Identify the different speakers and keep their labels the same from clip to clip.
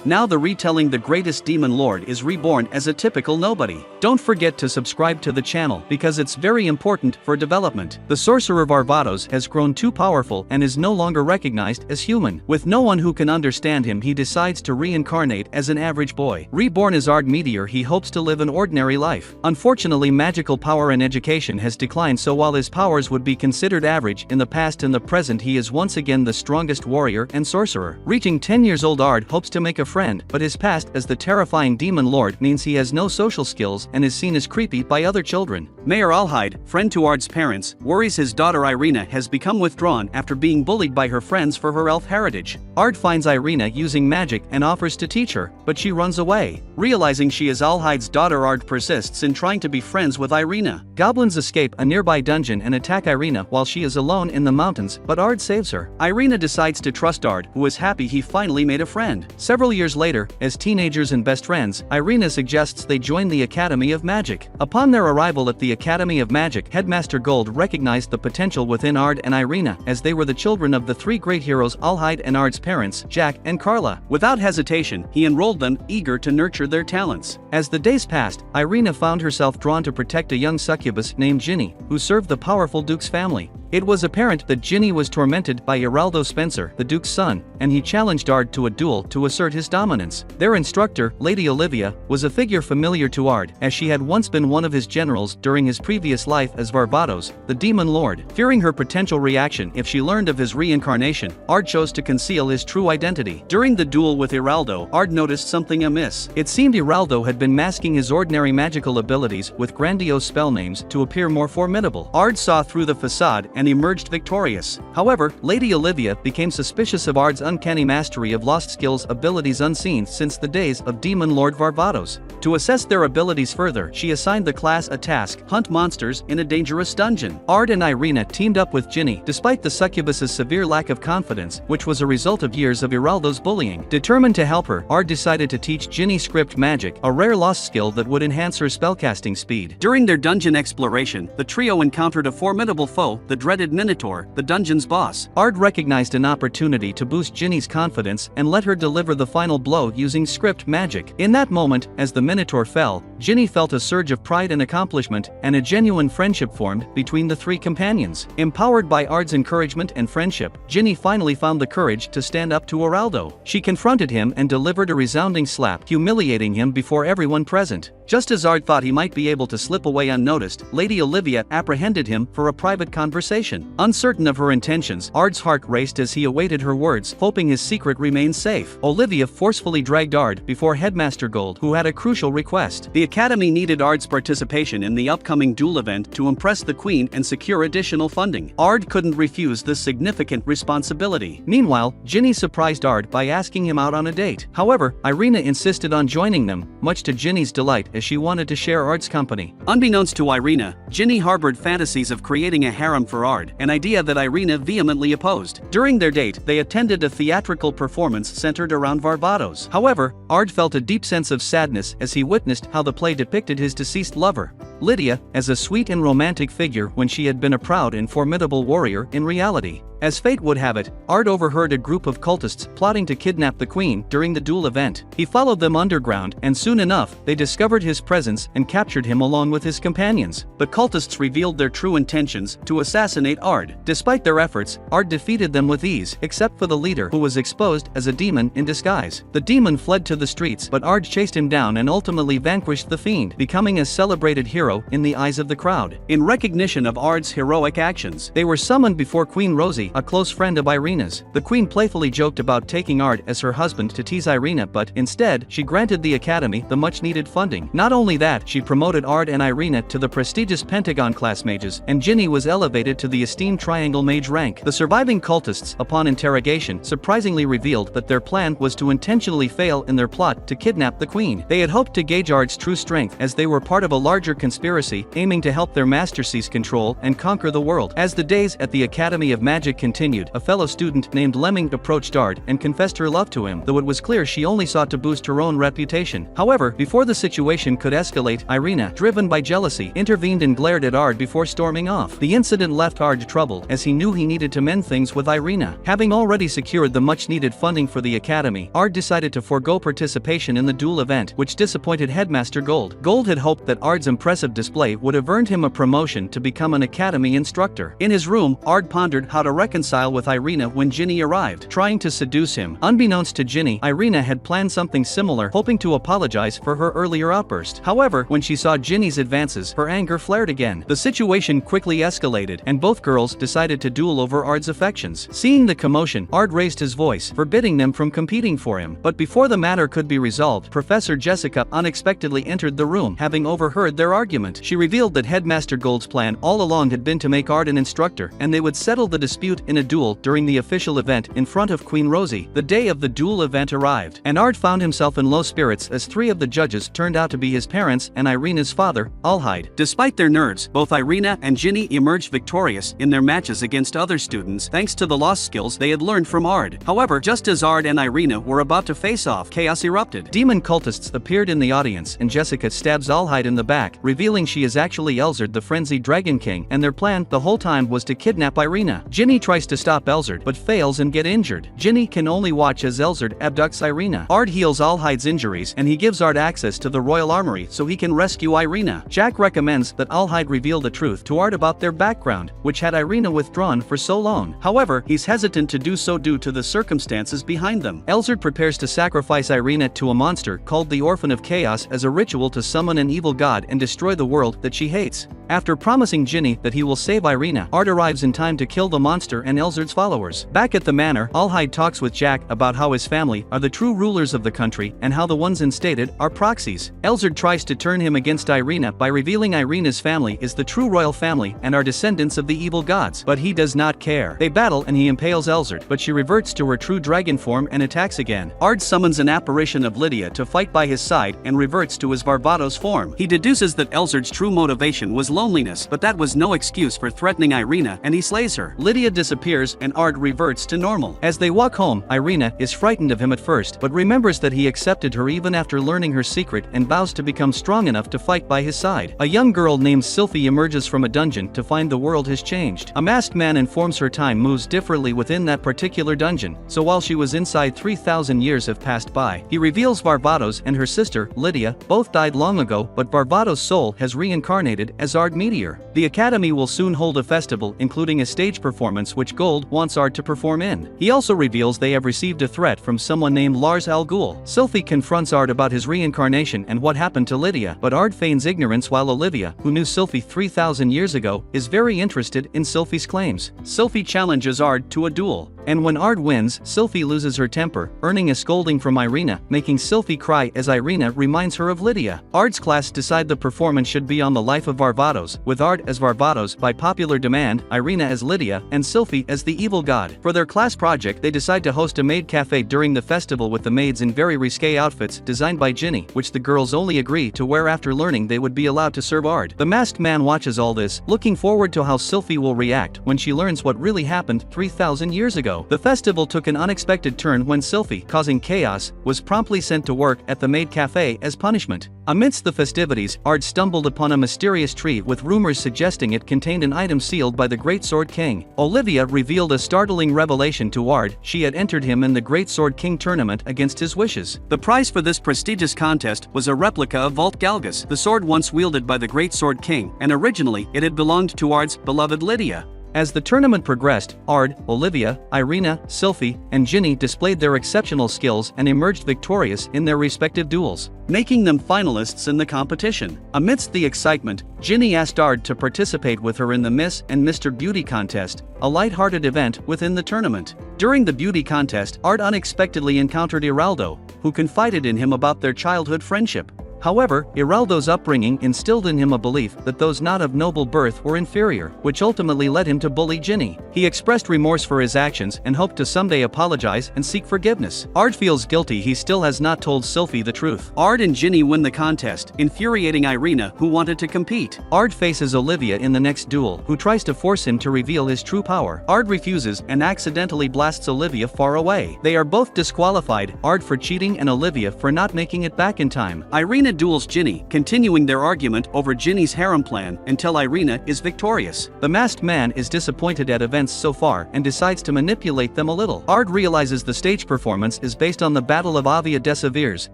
Speaker 1: Now the retelling The Greatest Demon Lord is reborn as a typical nobody. Don't forget to subscribe to the channel because it's very important for development. The sorcerer Varvatos has grown too powerful and is no longer recognized as human. With no one who can understand him, he decides to reincarnate as an average boy. Reborn as Ard Meteor, he hopes to live an ordinary life. Unfortunately, magical power and education has declined, so while his powers would be considered average in the past and the present, he is once again the strongest warrior and sorcerer. Reaching 10 years old, Ard hopes to make a friend, but his past as the terrifying demon lord means he has no social skills and is seen as creepy by other children. Mayor Alhide, friend to Ard's parents, worries his daughter Irina has become withdrawn after being bullied by her friends for her elf heritage. Ard finds Irina using magic and offers to teach her, but she runs away. Realizing she is Alhide's daughter, Ard persists in trying to be friends with Irina. Goblins escape a nearby dungeon and attack Irina while she is alone in the mountains, but Ard saves her. Irina decides to trust Ard, who is happy he finally made a friend. Several years later, as teenagers and best friends, Irina suggests they join the Academy of Magic. Upon their arrival at the Academy of Magic, Headmaster Gold recognized the potential within Ard and Irina, as they were the children of the three great heroes Alhide and Ard's parents, Jack and Carla. Without hesitation, he enrolled them, eager to nurture their talents. As the days passed, Irina found herself drawn to protect a young succubus named Ginny, who served the powerful Duke's family. It was apparent that Ginny was tormented by Geraldo Spencer, the Duke's son, and he challenged Ard to a duel to assert his dominance. Their instructor, Lady Olivia, was a figure familiar to Ard, as she had once been one of his generals during his previous life as Varvatos, the Demon Lord. Fearing her potential reaction if she learned of his reincarnation, Ard chose to conceal his true identity. During the duel with Geraldo, Ard noticed something amiss. It seemed Geraldo had been masking his ordinary magical abilities with grandiose spell names to appear more formidable. Ard saw through the facade and emerged victorious. However, Lady Olivia became suspicious of Ard's uncanny mastery of lost skills, abilities unseen since the days of Demon Lord Varvatos. To assess their abilities further, she assigned the class a task: hunt monsters in a dangerous dungeon. Ard and Irina teamed up with Ginny, despite the succubus's severe lack of confidence, which was a result of years of Geraldo's bullying. Determined to help her, Ard decided to teach Ginny script magic, a rare lost skill that would enhance her spellcasting speed. During their dungeon exploration, the trio encountered a formidable foe, the dreaded Minotaur, the dungeon's boss. Ard recognized an opportunity to boost Ginny's confidence and let her deliver the final blow using script magic. In that moment, as the Minotaur fell, Ginny felt a surge of pride and accomplishment, and a genuine friendship formed between the three companions. Empowered by Ard's encouragement and friendship, Ginny finally found the courage to stand up to Geraldo. She confronted him and delivered a resounding slap, humiliating him before everyone present. Just as Ard thought he might be able to slip away unnoticed, Lady Olivia apprehended him for a private conversation. Uncertain of her intentions, Ard's heart raced as he awaited her words, hoping his secret remained safe. Olivia forcefully dragged Ard before Headmaster Gold, who had a crucial request. The Academy needed Ard's participation in the upcoming duel event to impress the Queen and secure additional funding. Ard couldn't refuse this significant responsibility. Meanwhile, Ginny surprised Ard by asking him out on a date. However, Irina insisted on joining them, much to Ginny's delight, as she wanted to share Ard's company. Unbeknownst to Irina, Ginny harbored fantasies of creating a harem for Ard, an idea that Irina vehemently opposed. During their date, they attended a theatrical performance centered around Varvatos. However, Ard felt a deep sense of sadness as he witnessed how the play depicted his deceased lover, Lydia, as a sweet and romantic figure when she had been a proud and formidable warrior in reality. As fate would have it, Ard overheard a group of cultists plotting to kidnap the Queen during the duel event. He followed them underground, and soon enough, they discovered his presence and captured him along with his companions. But cultists revealed their true intentions: to assassinate Ard. Despite their efforts, Ard defeated them with ease, except for the leader, who was exposed as a demon in disguise. The demon fled to the streets, but Ard chased him down and ultimately vanquished the fiend, becoming a celebrated hero in the eyes of the crowd. In recognition of Ard's heroic actions, they were summoned before Queen Rosie, a close friend of Irina's. The Queen playfully joked about taking Ard as her husband to tease Irina, but instead, she granted the Academy the much-needed funding. Not only that, she promoted Ard and Irina to the prestigious Pentagon class mages, and Ginny was elevated to the esteemed Triangle Mage rank. The surviving cultists, upon interrogation, surprisingly revealed that their plan was to intentionally fail in their plot to kidnap the Queen. They had hoped to gauge Ard's true strength, as they were part of a larger conspiracy aiming to help their master seize control and conquer the world. As the days at the Academy of Magic magic continued, a fellow student named Lemming approached Ard and confessed her love to him, though it was clear she only sought to boost her own reputation. However, before the situation could escalate, Irina, driven by jealousy, intervened and glared at Ard before storming off. The incident left Ard troubled, as he knew he needed to mend things with Irina. Having already secured the much-needed funding for the academy, Ard decided to forego participation in the duel event, which disappointed Headmaster Gold. Gold had hoped that Ard's impressive display would have earned him a promotion to become an academy instructor. In his room, Ard pondered how to reconcile with Irina when Ginny arrived, trying to seduce him. Unbeknownst to Ginny, Irina had planned something similar, hoping to apologize for her earlier outburst. However, when she saw Ginny's advances, her anger flared again. The situation quickly escalated, and both girls decided to duel over Ard's affections. Seeing the commotion, Ard raised his voice, forbidding them from competing for him. But before the matter could be resolved, Professor Jessica unexpectedly entered the room, having overheard their argument. She revealed that Headmaster Gold's plan all along had been to make Ard an instructor, and they would settle the dispute in a duel during the official event in front of Queen Rosie. The day of the duel event arrived, and Ard found himself in low spirits as 3 of the judges turned out to be his parents and Irina's father, Alhide. Despite their nerves, both Irina and Ginny emerged victorious in their matches against other students thanks to the lost skills they had learned from Ard. However, just as Ard and Irina were about to face off, chaos erupted. Demon cultists appeared in the audience, and Jessica stabs Alhide in the back, revealing she is actually Elzard, the frenzied Dragon King, and their plan the whole time was to kidnap Irina. Ginny tries to stop Elzard, but fails and get injured. Ginny can only watch as Elzard abducts Irina. Ard heals Alhide's injuries, and he gives Ard access to the royal armory so he can rescue Irina. Jack recommends that Alhide reveal the truth to Ard about their background, which had Irina withdrawn for so long. However, he's hesitant to do so due to the circumstances behind them. Elzard prepares to sacrifice Irina to a monster called the Orphan of Chaos as a ritual to summon an evil god and destroy the world that she hates. After promising Ginny that he will save Irina, Ard arrives in time to kill the monster and Elzard's followers. Back at the manor, Alhide talks with Jack about how his family are the true rulers of the country and how the ones instated are proxies. Elzard tries to turn him against Irina by revealing Irina's family is the true royal family and are descendants of the evil gods, but he does not care. They battle and he impales Elzard, but she reverts to her true dragon form and attacks again. Ard summons an apparition of Lydia to fight by his side and reverts to his Varvatos form. He deduces that Elzard's true motivation was loneliness, but that was no excuse for threatening Irina, and he slays her. Lydia disappears and Ard reverts to normal. As they walk home, Irina is frightened of him at first, but remembers that he accepted her even after learning her secret and vows to become strong enough to fight by his side. A young girl named Sylphie emerges from a dungeon to find the world has changed. A masked man informs her time moves differently within that particular dungeon, so while she was inside 3,000 years have passed by. He reveals Varvatos and her sister, Lydia, both died long ago, but Varvatos' soul has reincarnated as Ard Meteor. The academy will soon hold a festival including a stage performance which Gold wants Ard to perform in. He also reveals they have received a threat from someone named Lars Al Ghul. Sylphie confronts Ard about his reincarnation and what happened to Lydia, but Ard feigns ignorance while Olivia, who knew Sylphie 3,000 years ago, is very interested in Sylphie's claims. Sylphie challenges Ard to a duel, and when Ard wins, Sylphie loses her temper, earning a scolding from Irina, making Sylphie cry as Irina reminds her of Lydia. Ard's class decide the performance should be on the life of Varvatos, with Ard as Varvatos by popular demand, Irina as Lydia, and Sylphie as the evil god. For their class project, they decide to host a maid cafe during the festival with the maids in very risque outfits designed by Ginny, which the girls only agree to wear after learning they would be allowed to serve Ard. The masked man watches all this, looking forward to how Sylphie will react when she learns what really happened 3,000 years ago. The festival took an unexpected turn when Sylphie, causing chaos, was promptly sent to work at the maid cafe as punishment. Amidst the festivities, Ard stumbled upon a mysterious tree with rumors suggesting it contained an item sealed by the Great Sword King. Olivia revealed a startling revelation to Ard: she had entered him in the Great Sword King tournament against his wishes. The prize for this prestigious contest was a replica of Vault Galgus, the sword once wielded by the Great Sword King, and originally it had belonged to Ard's beloved Lydia. As the tournament progressed, Ard, Olivia, Irina, Sylphie, and Ginny displayed their exceptional skills and emerged victorious in their respective duels, making them finalists in the competition. Amidst the excitement, Ginny asked Ard to participate with her in the Miss and Mr. Beauty contest, a light-hearted event within the tournament. During the beauty contest, Ard unexpectedly encountered Iraldo, who confided in him about their childhood friendship. However, Iraldo's upbringing instilled in him a belief that those not of noble birth were inferior, which ultimately led him to bully Ginny. He expressed remorse for his actions and hoped to someday apologize and seek forgiveness. Ard feels guilty he still has not told Sylphie the truth. Ard and Ginny win the contest, infuriating Irina, who wanted to compete. Ard faces Olivia in the next duel, who tries to force him to reveal his true power. Ard refuses and accidentally blasts Olivia far away. They are both disqualified, Ard for cheating and Olivia for not making it back in time. Irina duels Ginny, continuing their argument over Ginny's harem plan until Irina is victorious. The masked man is disappointed at events so far and decides to manipulate them a little. Ard realizes the stage performance is based on the Battle of Avia Desavirs,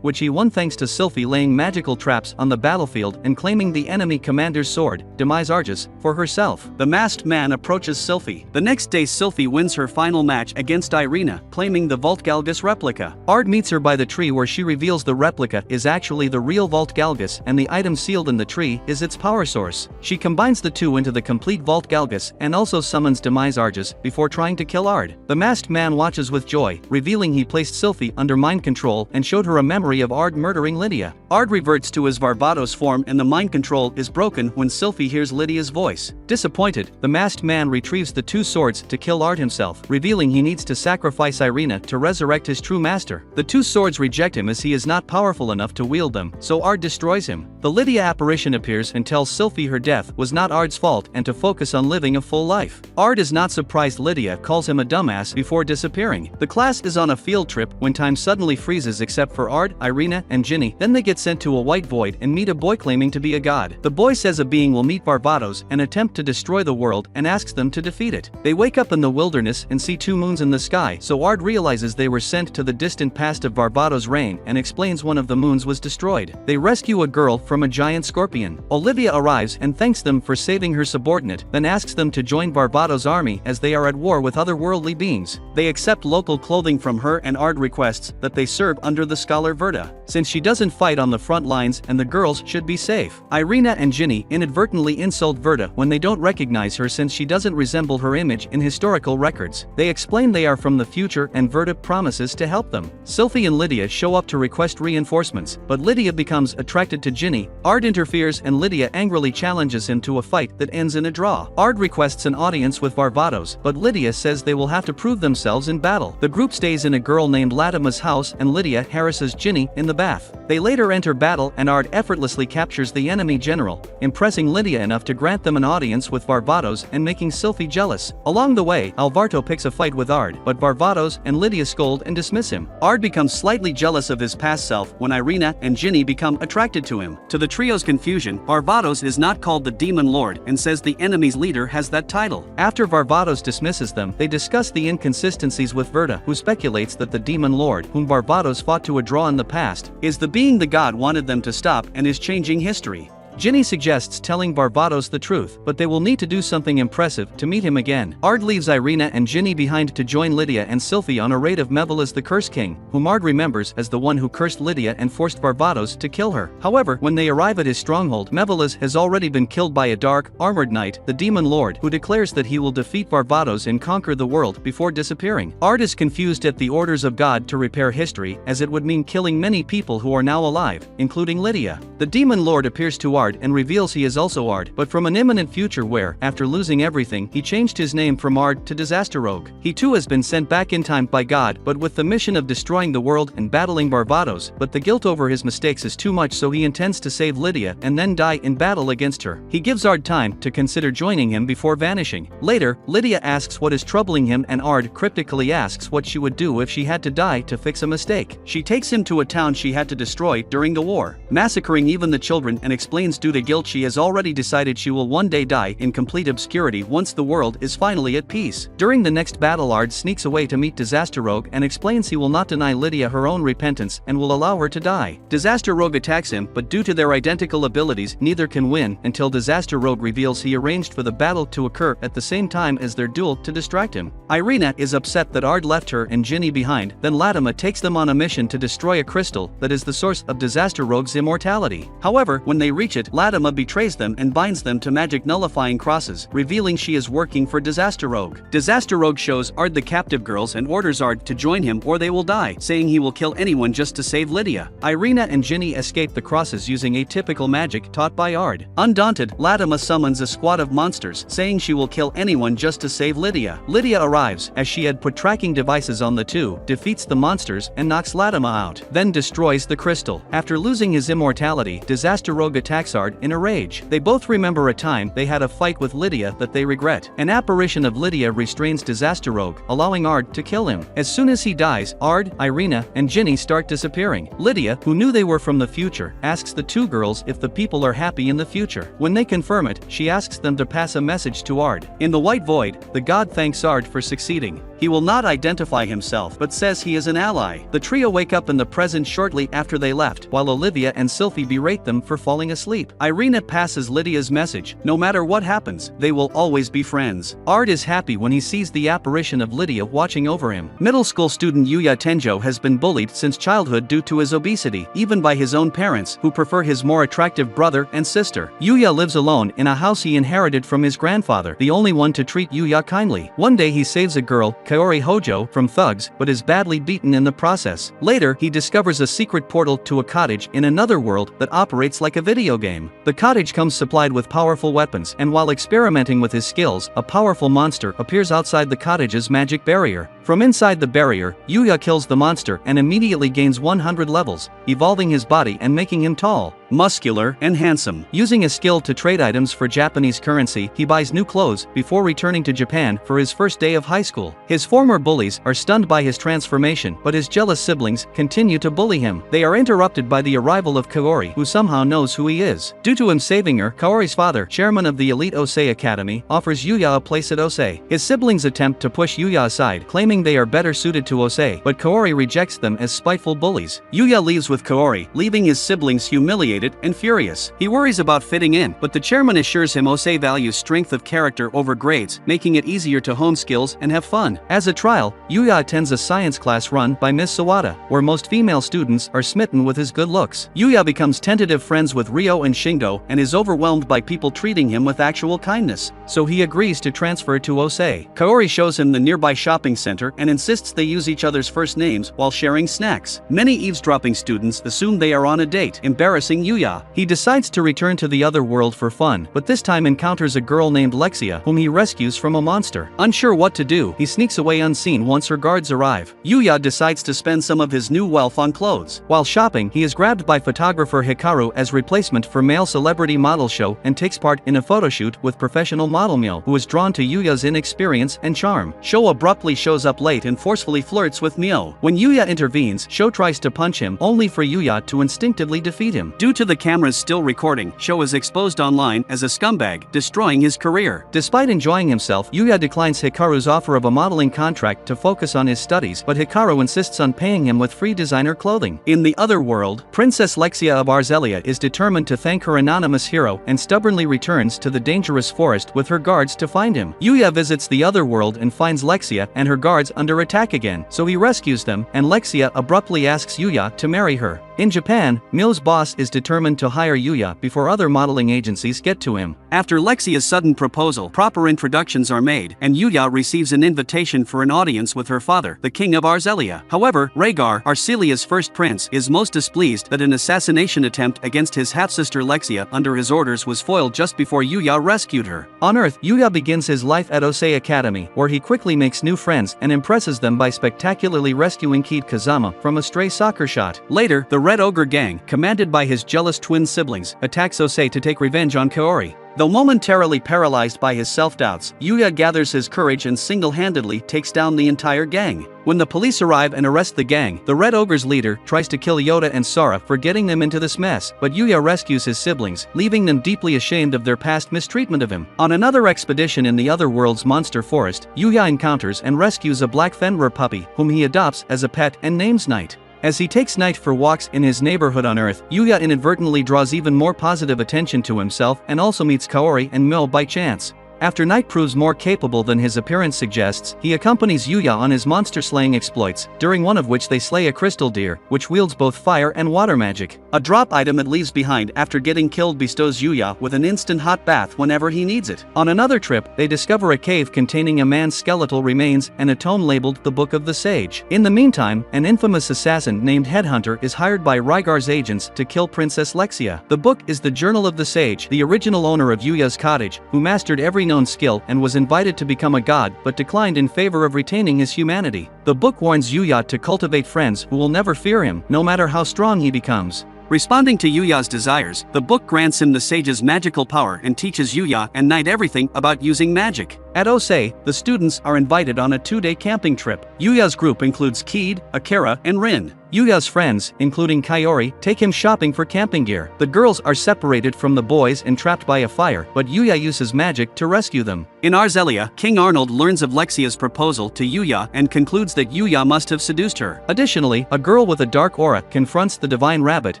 Speaker 1: which he won thanks to Sylphie laying magical traps on the battlefield and claiming the enemy commander's sword, Demise Argus, for herself. The masked man approaches Sylphie. The next day Sylphie wins her final match against Irina, claiming the Vault Galgus replica. Ard meets her by the tree where she reveals the replica is actually the real Vault Galgus and the item sealed in the tree is its power source. She combines the two into the complete Vault Galgus and also summons Demise Argus before trying to kill Ard. The masked man watches with joy, revealing he placed Sylphie under mind control and showed her a memory of Ard murdering Lydia. Ard reverts to his Varvatos form and the mind control is broken when Sylphie hears Lydia's voice. Disappointed, the masked man retrieves the two swords to kill Ard himself, revealing he needs to sacrifice Irina to resurrect his true master. The two swords reject him as he is not powerful enough to wield them, so Ard destroys him. The Lydia apparition appears and tells Sylphie her death was not Ard's fault and to focus on living a full life. Ard is not surprised Lydia calls him a dumbass before disappearing. The class is on a field trip when time suddenly freezes except for Ard, Irina, and Ginny. Then they get sent to a white void and meet a boy claiming to be a god. The boy says a being will meet Varvatos and attempt to destroy the world and asks them to defeat it. They wake up in the wilderness and see two moons in the sky, so Ard realizes they were sent to the distant past of Varvatos' reign and explains one of the moons was destroyed. They rescue a girl from a giant scorpion. Olivia arrives and thanks them for saving her subordinate, then asks them to join Varvatos' army as they are at war with otherworldly beings. They accept local clothing from her and Ard requests that they serve under the scholar Verda, since she doesn't fight on the front lines and the girls should be safe. Irina and Ginny inadvertently insult Verda when they don't recognize her since she doesn't resemble her image in historical records. They explain they are from the future and Verda promises to help them. Sylphie and Lydia show up to request reinforcements, but Lydia becomes attracted to Ginny. Ard interferes and Lydia angrily challenges him to a fight that ends in a draw. Ard requests an audience with Varvatos, but Lydia says they will have to prove themselves in battle. The group stays in a girl named Latima's house and Lydia harasses Ginny in the bath. They later enter battle and Ard effortlessly captures the enemy general, impressing Lydia enough to grant them an audience with Varvatos and making Sylphie jealous. Along the way, Alvarto picks a fight with Ard, but Varvatos and Lydia scold and dismiss him. Ard becomes slightly jealous of his past self when Irina and Ginny become attracted to him. To the trio's confusion, Varvatos is not called the Demon Lord and says the enemy's leader has that title. After Varvatos dismisses them, they discuss the inconsistencies with Verda, who speculates that the Demon Lord, whom Varvatos fought to a draw in the past, is the being the god wanted them to stop and is changing history. Ginny suggests telling Varvatos the truth, but they will need to do something impressive to meet him again. Ard leaves Irina and Ginny behind to join Lydia and Sylphie on a raid of Mevelas the Curse King, whom Ard remembers as the one who cursed Lydia and forced Varvatos to kill her. However, when they arrive at his stronghold, Mevelas has already been killed by a dark, armored knight, the Demon Lord, who declares that he will defeat Varvatos and conquer the world before disappearing. Ard is confused at the orders of God to repair history, as it would mean killing many people who are now alive, including Lydia. The Demon Lord appears to Ard and reveals he is also Ard, but from an imminent future where, after losing everything, he changed his name from Ard to Disaster Rogue. He too has been sent back in time by God, but with the mission of destroying the world and battling Varvatos, but the guilt over his mistakes is too much, so he intends to save Lydia and then die in battle against her. He gives Ard time to consider joining him before vanishing. Later, Lydia asks what is troubling him and Ard cryptically asks what she would do if she had to die to fix a mistake. She takes him to a town she had to destroy during the war, massacring even the children, and explains due to guilt she has already decided she will one day die in complete obscurity once the world is finally at peace. During the next battle, Ard sneaks away to meet Disaster Rogue and explains he will not deny Lydia her own repentance and will allow her to die. Disaster Rogue attacks him, but due to their identical abilities, neither can win until Disaster Rogue reveals he arranged for the battle to occur at the same time as their duel to distract him. Irina is upset that Ard left her and Ginny behind, then Latima takes them on a mission to destroy a crystal that is the source of Disaster Rogue's immortality. However, when they reach it, Undaunted, Latima betrays them and binds them to magic nullifying crosses, revealing she is working for Disaster Rogue. Disaster Rogue shows Ard the captive girls and orders Ard to join him or they will die, saying he will kill anyone just to save Lydia. Irina and Ginny escape the crosses using atypical magic taught by Ard. Undaunted, Latima summons a squad of monsters, saying she will kill anyone just to save Lydia. Lydia arrives, as she had put tracking devices on the two, defeats the monsters, and knocks Latima out, then destroys the crystal. After losing his immortality, Disaster Rogue attacks Ard in a rage. They both remember a time they had a fight with Lydia that they regret. An apparition of Lydia restrains Disaster Rogue, allowing Ard to kill him. As soon as he dies, Ard, Irina, and Ginny start disappearing. Lydia, who knew they were from the future, asks the two girls if the people are happy in the future. When they confirm it, she asks them to pass a message to Ard. In the White Void, the god thanks Ard for succeeding. He will not identify himself but says he is an ally. The trio wake up in the present shortly after they left, while Olivia and Sylphie berate them for falling asleep. Irina passes Lydia's message: no matter what happens, they will always be friends. Ard is happy when he sees the apparition of Lydia watching over him. Middle school student Yuya Tenjo has been bullied since childhood due to his obesity, even by his own parents, who prefer his more attractive brother and sister. Yuya lives alone in a house he inherited from his grandfather, the only one to treat Yuya kindly. One day he saves a girl, Kaori Hojo, from thugs, but is badly beaten in the process. Later, he discovers a secret portal to a cottage in another world that operates like a video game. The cottage comes supplied with powerful weapons, and while experimenting with his skills, a powerful monster appears outside the cottage's magic barrier. From inside the barrier, Yuya kills the monster and immediately gains 100 levels, evolving his body and making him tall, muscular, and handsome. Using a skill to trade items for Japanese currency, he buys new clothes before returning to Japan for his first day of high school. His former bullies are stunned by his transformation, but his jealous siblings continue to bully him. They are interrupted by the arrival of Kaori, who somehow knows who he is. Due to him saving her, Kaori's father, chairman of the elite Osei Academy, offers Yuya a place at Osei. His siblings attempt to push Yuya aside, claiming they are better suited to Osei, but Kaori rejects them as spiteful bullies. Yuya leaves with Kaori, leaving his siblings humiliated and furious. He worries about fitting in, but the chairman assures him Osei values strength of character over grades, making it easier to hone skills and have fun. As a trial, Yuya attends a science class run by Miss Sawada, where most female students are smitten with his good looks. Yuya becomes tentative friends with Ryo and Shingo and is overwhelmed by people treating him with actual kindness, so he agrees to transfer to Osei. Kaori shows him the nearby shopping center and insists they use each other's first names while sharing snacks. Many eavesdropping students assume they are on a date, embarrassing Yuya. He decides to return to the other world for fun, but this time encounters a girl named Lexia, whom he rescues from a monster. Unsure what to do, he sneaks away unseen once her guards arrive. Yuya decides to spend some of his new wealth on clothes. While shopping, he is grabbed by photographer Hikaru as replacement for male celebrity model show and takes part in a photoshoot with professional model Mio, who is drawn to Yuya's inexperience and charm. Sho abruptly shows up late and forcefully flirts with Mio. When Yuya intervenes, Sho tries to punch him, only for Yuya to instinctively defeat him. Due to the cameras still recording, Sho is exposed online as a scumbag, destroying his career. Despite enjoying himself, Yuya declines Hikaru's offer of a modeling contract to focus on his studies, but Hikaru insists on paying him with free designer clothing. In the other world, Princess Lexia of Arzelia is determined to thank her anonymous hero and stubbornly returns to the dangerous forest with her guards to find him. Yuya visits the other world and finds Lexia and her guards under attack again, so he rescues them, and Lexia abruptly asks Yuya to marry her. In Japan, Mio's boss is determined to hire Yuya before other modeling agencies get to him. After Lexia's sudden proposal, proper introductions are made, and Yuya receives an invitation for an audience with her father, the king of Arzelia. However, Rhaegar, Arcelia's first prince, is most displeased that an assassination attempt against his half-sister Lexia under his orders was foiled just before Yuya rescued her. On Earth, Yuya begins his life at Osei Academy, where he quickly makes new friends and impresses them by spectacularly rescuing Kid Kazama from a stray soccer shot. Later, the Red Ogre Gang, commanded by his jealous twin siblings, attacks Osei to take revenge on Kaori. Though momentarily paralyzed by his self-doubts, Yuya gathers his courage and single-handedly takes down the entire gang. When the police arrive and arrest the gang, the Red Ogre's leader tries to kill Yoda and Sora for getting them into this mess, but Yuya rescues his siblings, leaving them deeply ashamed of their past mistreatment of him. On another expedition in the other world's monster forest, Yuya encounters and rescues a black Fenrir puppy, whom he adopts as a pet and names Night. As he takes Night for walks in his neighborhood on Earth, Yuya inadvertently draws even more positive attention to himself and also meets Kaori and Mil by chance. After Knight proves more capable than his appearance suggests, he accompanies Yuya on his monster-slaying exploits, during one of which they slay a crystal deer, which wields both fire and water magic. A drop item it leaves behind after getting killed bestows Yuya with an instant hot bath whenever he needs it. On another trip, they discover a cave containing a man's skeletal remains and a tome labeled the Book of the Sage. In the meantime, an infamous assassin named Headhunter is hired by Rygar's agents to kill Princess Lexia. The book is the Journal of the Sage, the original owner of Yuya's cottage, who mastered every known skill and was invited to become a god but declined in favor of retaining his humanity. The book warns Yuya to cultivate friends who will never fear him, no matter how strong he becomes. Responding to Yuya's desires, the book grants him the sage's magical power and teaches Yuya and Knight everything about using magic. At Osei, the students are invited on a 2-day camping trip. Yuya's group includes Keed, Akira, and Rin. Yuya's friends, including Kaori, take him shopping for camping gear. The girls are separated from the boys and trapped by a fire, but Yuya uses magic to rescue them. In Arzelia, King Arnold learns of Lexia's proposal to Yuya and concludes that Yuya must have seduced her. Additionally, a girl with a dark aura confronts the Divine Rabbit,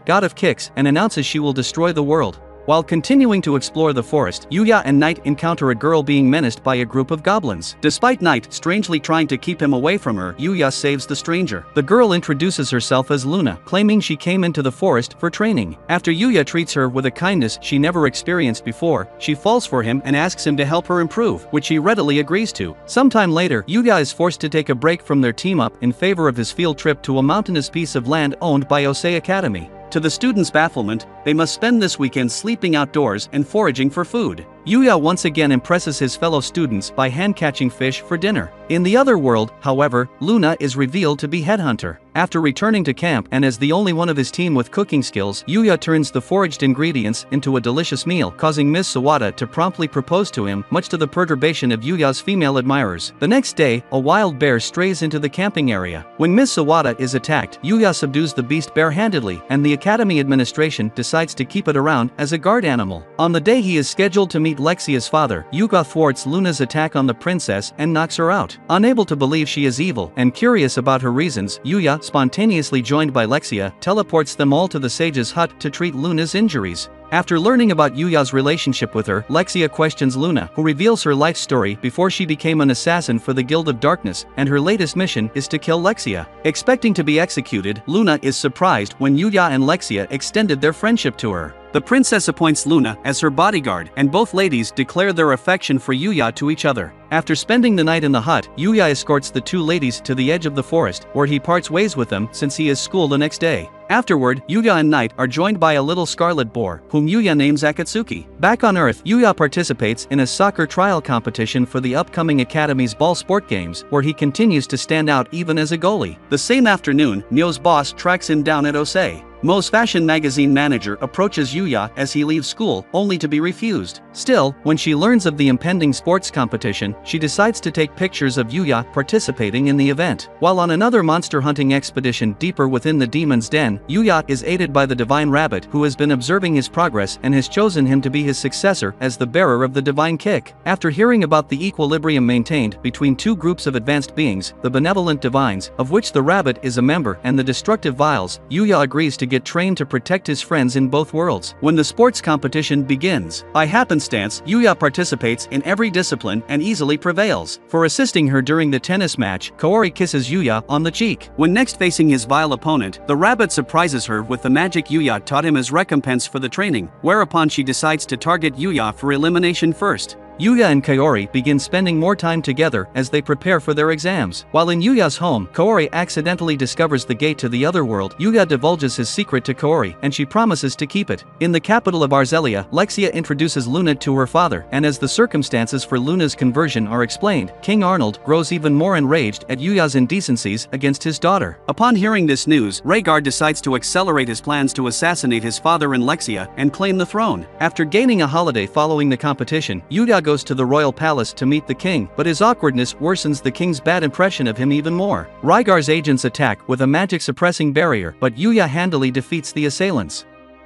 Speaker 1: god of kicks, and announces she will destroy the world. While continuing to explore the forest, Yuya and Knight encounter a girl being menaced by a group of goblins. Despite Knight strangely trying to keep him away from her, Yuya saves the stranger. The girl introduces herself as Luna, claiming she came into the forest for training. After Yuya treats her with a kindness she never experienced before, she falls for him and asks him to help her improve, which he readily agrees to. Sometime later, Yuya is forced to take a break from their team-up in favor of his field trip to a mountainous piece of land owned by Osei Academy. To the students' bafflement, they must spend this weekend sleeping outdoors and foraging for food. Yuya once again impresses his fellow students by hand-catching fish for dinner. In the other world, however, Luna is revealed to be Headhunter. After returning to camp and as the only one of his team with cooking skills, Yuya turns the foraged ingredients into a delicious meal, causing Ms. Sawada to promptly propose to him, much to the perturbation of Yuya's female admirers. The next day, a wild bear strays into the camping area. When Ms. Sawada is attacked, Yuya subdues the beast barehandedly, and the Academy administration decides to keep it around as a guard animal. On the day he is scheduled to meet Lexia's father, Yuga thwarts Luna's attack on the princess and knocks her out. Unable to believe she is evil and curious about her reasons, Yuya, spontaneously joined by Lexia, teleports them all to the sage's hut to treat Luna's injuries. After learning about Yuya's relationship with her, Lexia questions Luna, who reveals her life story before she became an assassin for the Guild of Darkness, and her latest mission is to kill Lexia. Expecting to be executed, Luna is surprised when Yuya and Lexia extended their friendship to her. The princess appoints Luna as her bodyguard, and both ladies declare their affection for Yuya to each other. After spending the night in the hut, Yuya escorts the two ladies to the edge of the forest, where he parts ways with them since he is school the next day. Afterward, Yuya and Knight are joined by a little scarlet boar, whom Yuya names Akatsuki. Back on Earth, Yuya participates in a soccer trial competition for the upcoming Academy's ball sport games, where he continues to stand out even as a goalie. The same afternoon, Nyo's boss tracks him down at Osei. Mo's fashion magazine manager approaches Yuya as he leaves school, only to be refused. Still, when she learns of the impending sports competition, she decides to take pictures of Yuya participating in the event. While on another monster hunting expedition deeper within the demon's den, Yuya is aided by the Divine Rabbit, who has been observing his progress and has chosen him to be his successor as the bearer of the Divine Kick. After hearing about the equilibrium maintained between two groups of advanced beings, the Benevolent Divines, of which the Rabbit is a member, and the Destructive Vials, Yuya agrees to get trained to protect his friends in both worlds. When the sports competition begins, by happenstance, Yuya participates in every discipline and easily prevails. For assisting her during the tennis match, Kaori kisses Yuya on the cheek. When next facing his vile opponent, the rabbit surprises her with the magic Yuya taught him as recompense for the training, whereupon she decides to target Yuya for elimination first. Yuya and Kaori begin spending more time together as they prepare for their exams. While in Yuya's home, Kaori accidentally discovers the gate to the other world. Yuya divulges his secret to Kaori, and she promises to keep it. In the capital of Arzelia, Lexia introduces Luna to her father, and as the circumstances for Luna's conversion are explained, King Arnold grows even more enraged at Yuya's indecencies against his daughter. Upon hearing this news, Rhaegar decides to accelerate his plans to assassinate his father and Lexia and claim the throne. After gaining a holiday following the competition, Yuya goes to the royal palace to meet the king, but his awkwardness worsens the king's bad impression of him even more. Rhaegar's agents attack with a magic-suppressing barrier, but Yuya handily defeats the assailants.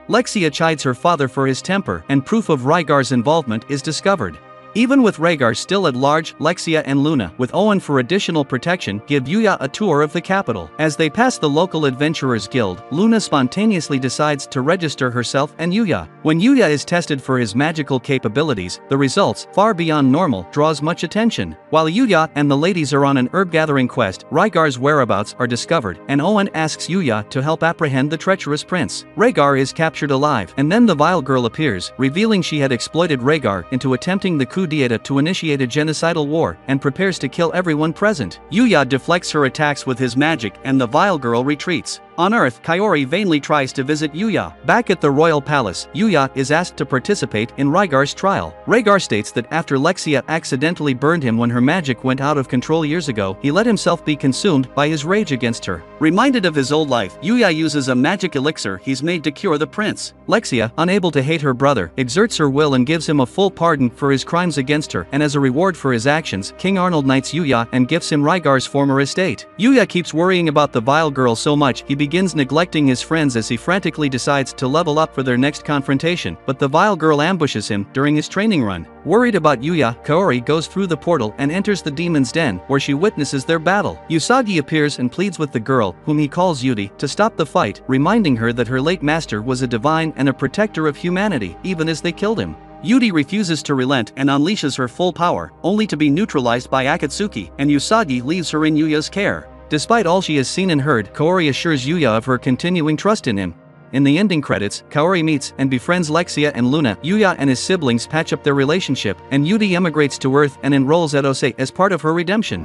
Speaker 1: Lexia chides her father for his temper, and proof of Rhaegar's involvement is discovered. Even with Rhaegar still at large, Lexia and Luna, with Owen for additional protection, give Yuya a tour of the capital. As they pass the local adventurers guild, Luna spontaneously decides to register herself and Yuya. When Yuya is tested for his magical capabilities, the results, far beyond normal, draws much attention. While Yuya and the ladies are on an herb-gathering quest, Rhaegar's whereabouts are discovered, and Owen asks Yuya to help apprehend the treacherous prince. Rhaegar is captured alive, and then the Vile Girl appears, revealing she had exploited Rhaegar into attempting the coup d'etat to initiate a genocidal war, and prepares to kill everyone present. Yuya deflects her attacks with his magic and the Vile Girl retreats. On Earth, Kaori vainly tries to visit Yuya. Back at the royal palace, Yuya is asked to participate in Rhaegar's trial. Rhaegar states that after Lexia accidentally burned him when her magic went out of control years ago, he let himself be consumed by his rage against her. Reminded of his old life, Yuya uses a magic elixir he's made to cure the prince. Lexia, unable to hate her brother, exerts her will and gives him a full pardon for his crimes against her, and as a reward for his actions, King Arnold knights Yuya and gifts him Rhaegar's former estate. Yuya keeps worrying about the Vile Girl so much he begins neglecting his friends as he frantically decides to level up for their next confrontation, but the Vile Girl ambushes him during his training run. Worried about Yuya, Kaori goes through the portal and enters the demon's den, where she witnesses their battle. Usagi appears and pleads with the girl, whom he calls Yudi, to stop the fight, reminding her that her late master was a divine and a protector of humanity, even as they killed him. Yudi refuses to relent and unleashes her full power, only to be neutralized by Akatsuki, and Usagi leaves her in Yuya's care. Despite all she has seen and heard, Kaori assures Yuya of her continuing trust in him. In the ending credits, Kaori meets and befriends Lexia and Luna. Yuya and his siblings patch up their relationship, and Yudi emigrates to Earth and enrolls at Ose as part of her redemption.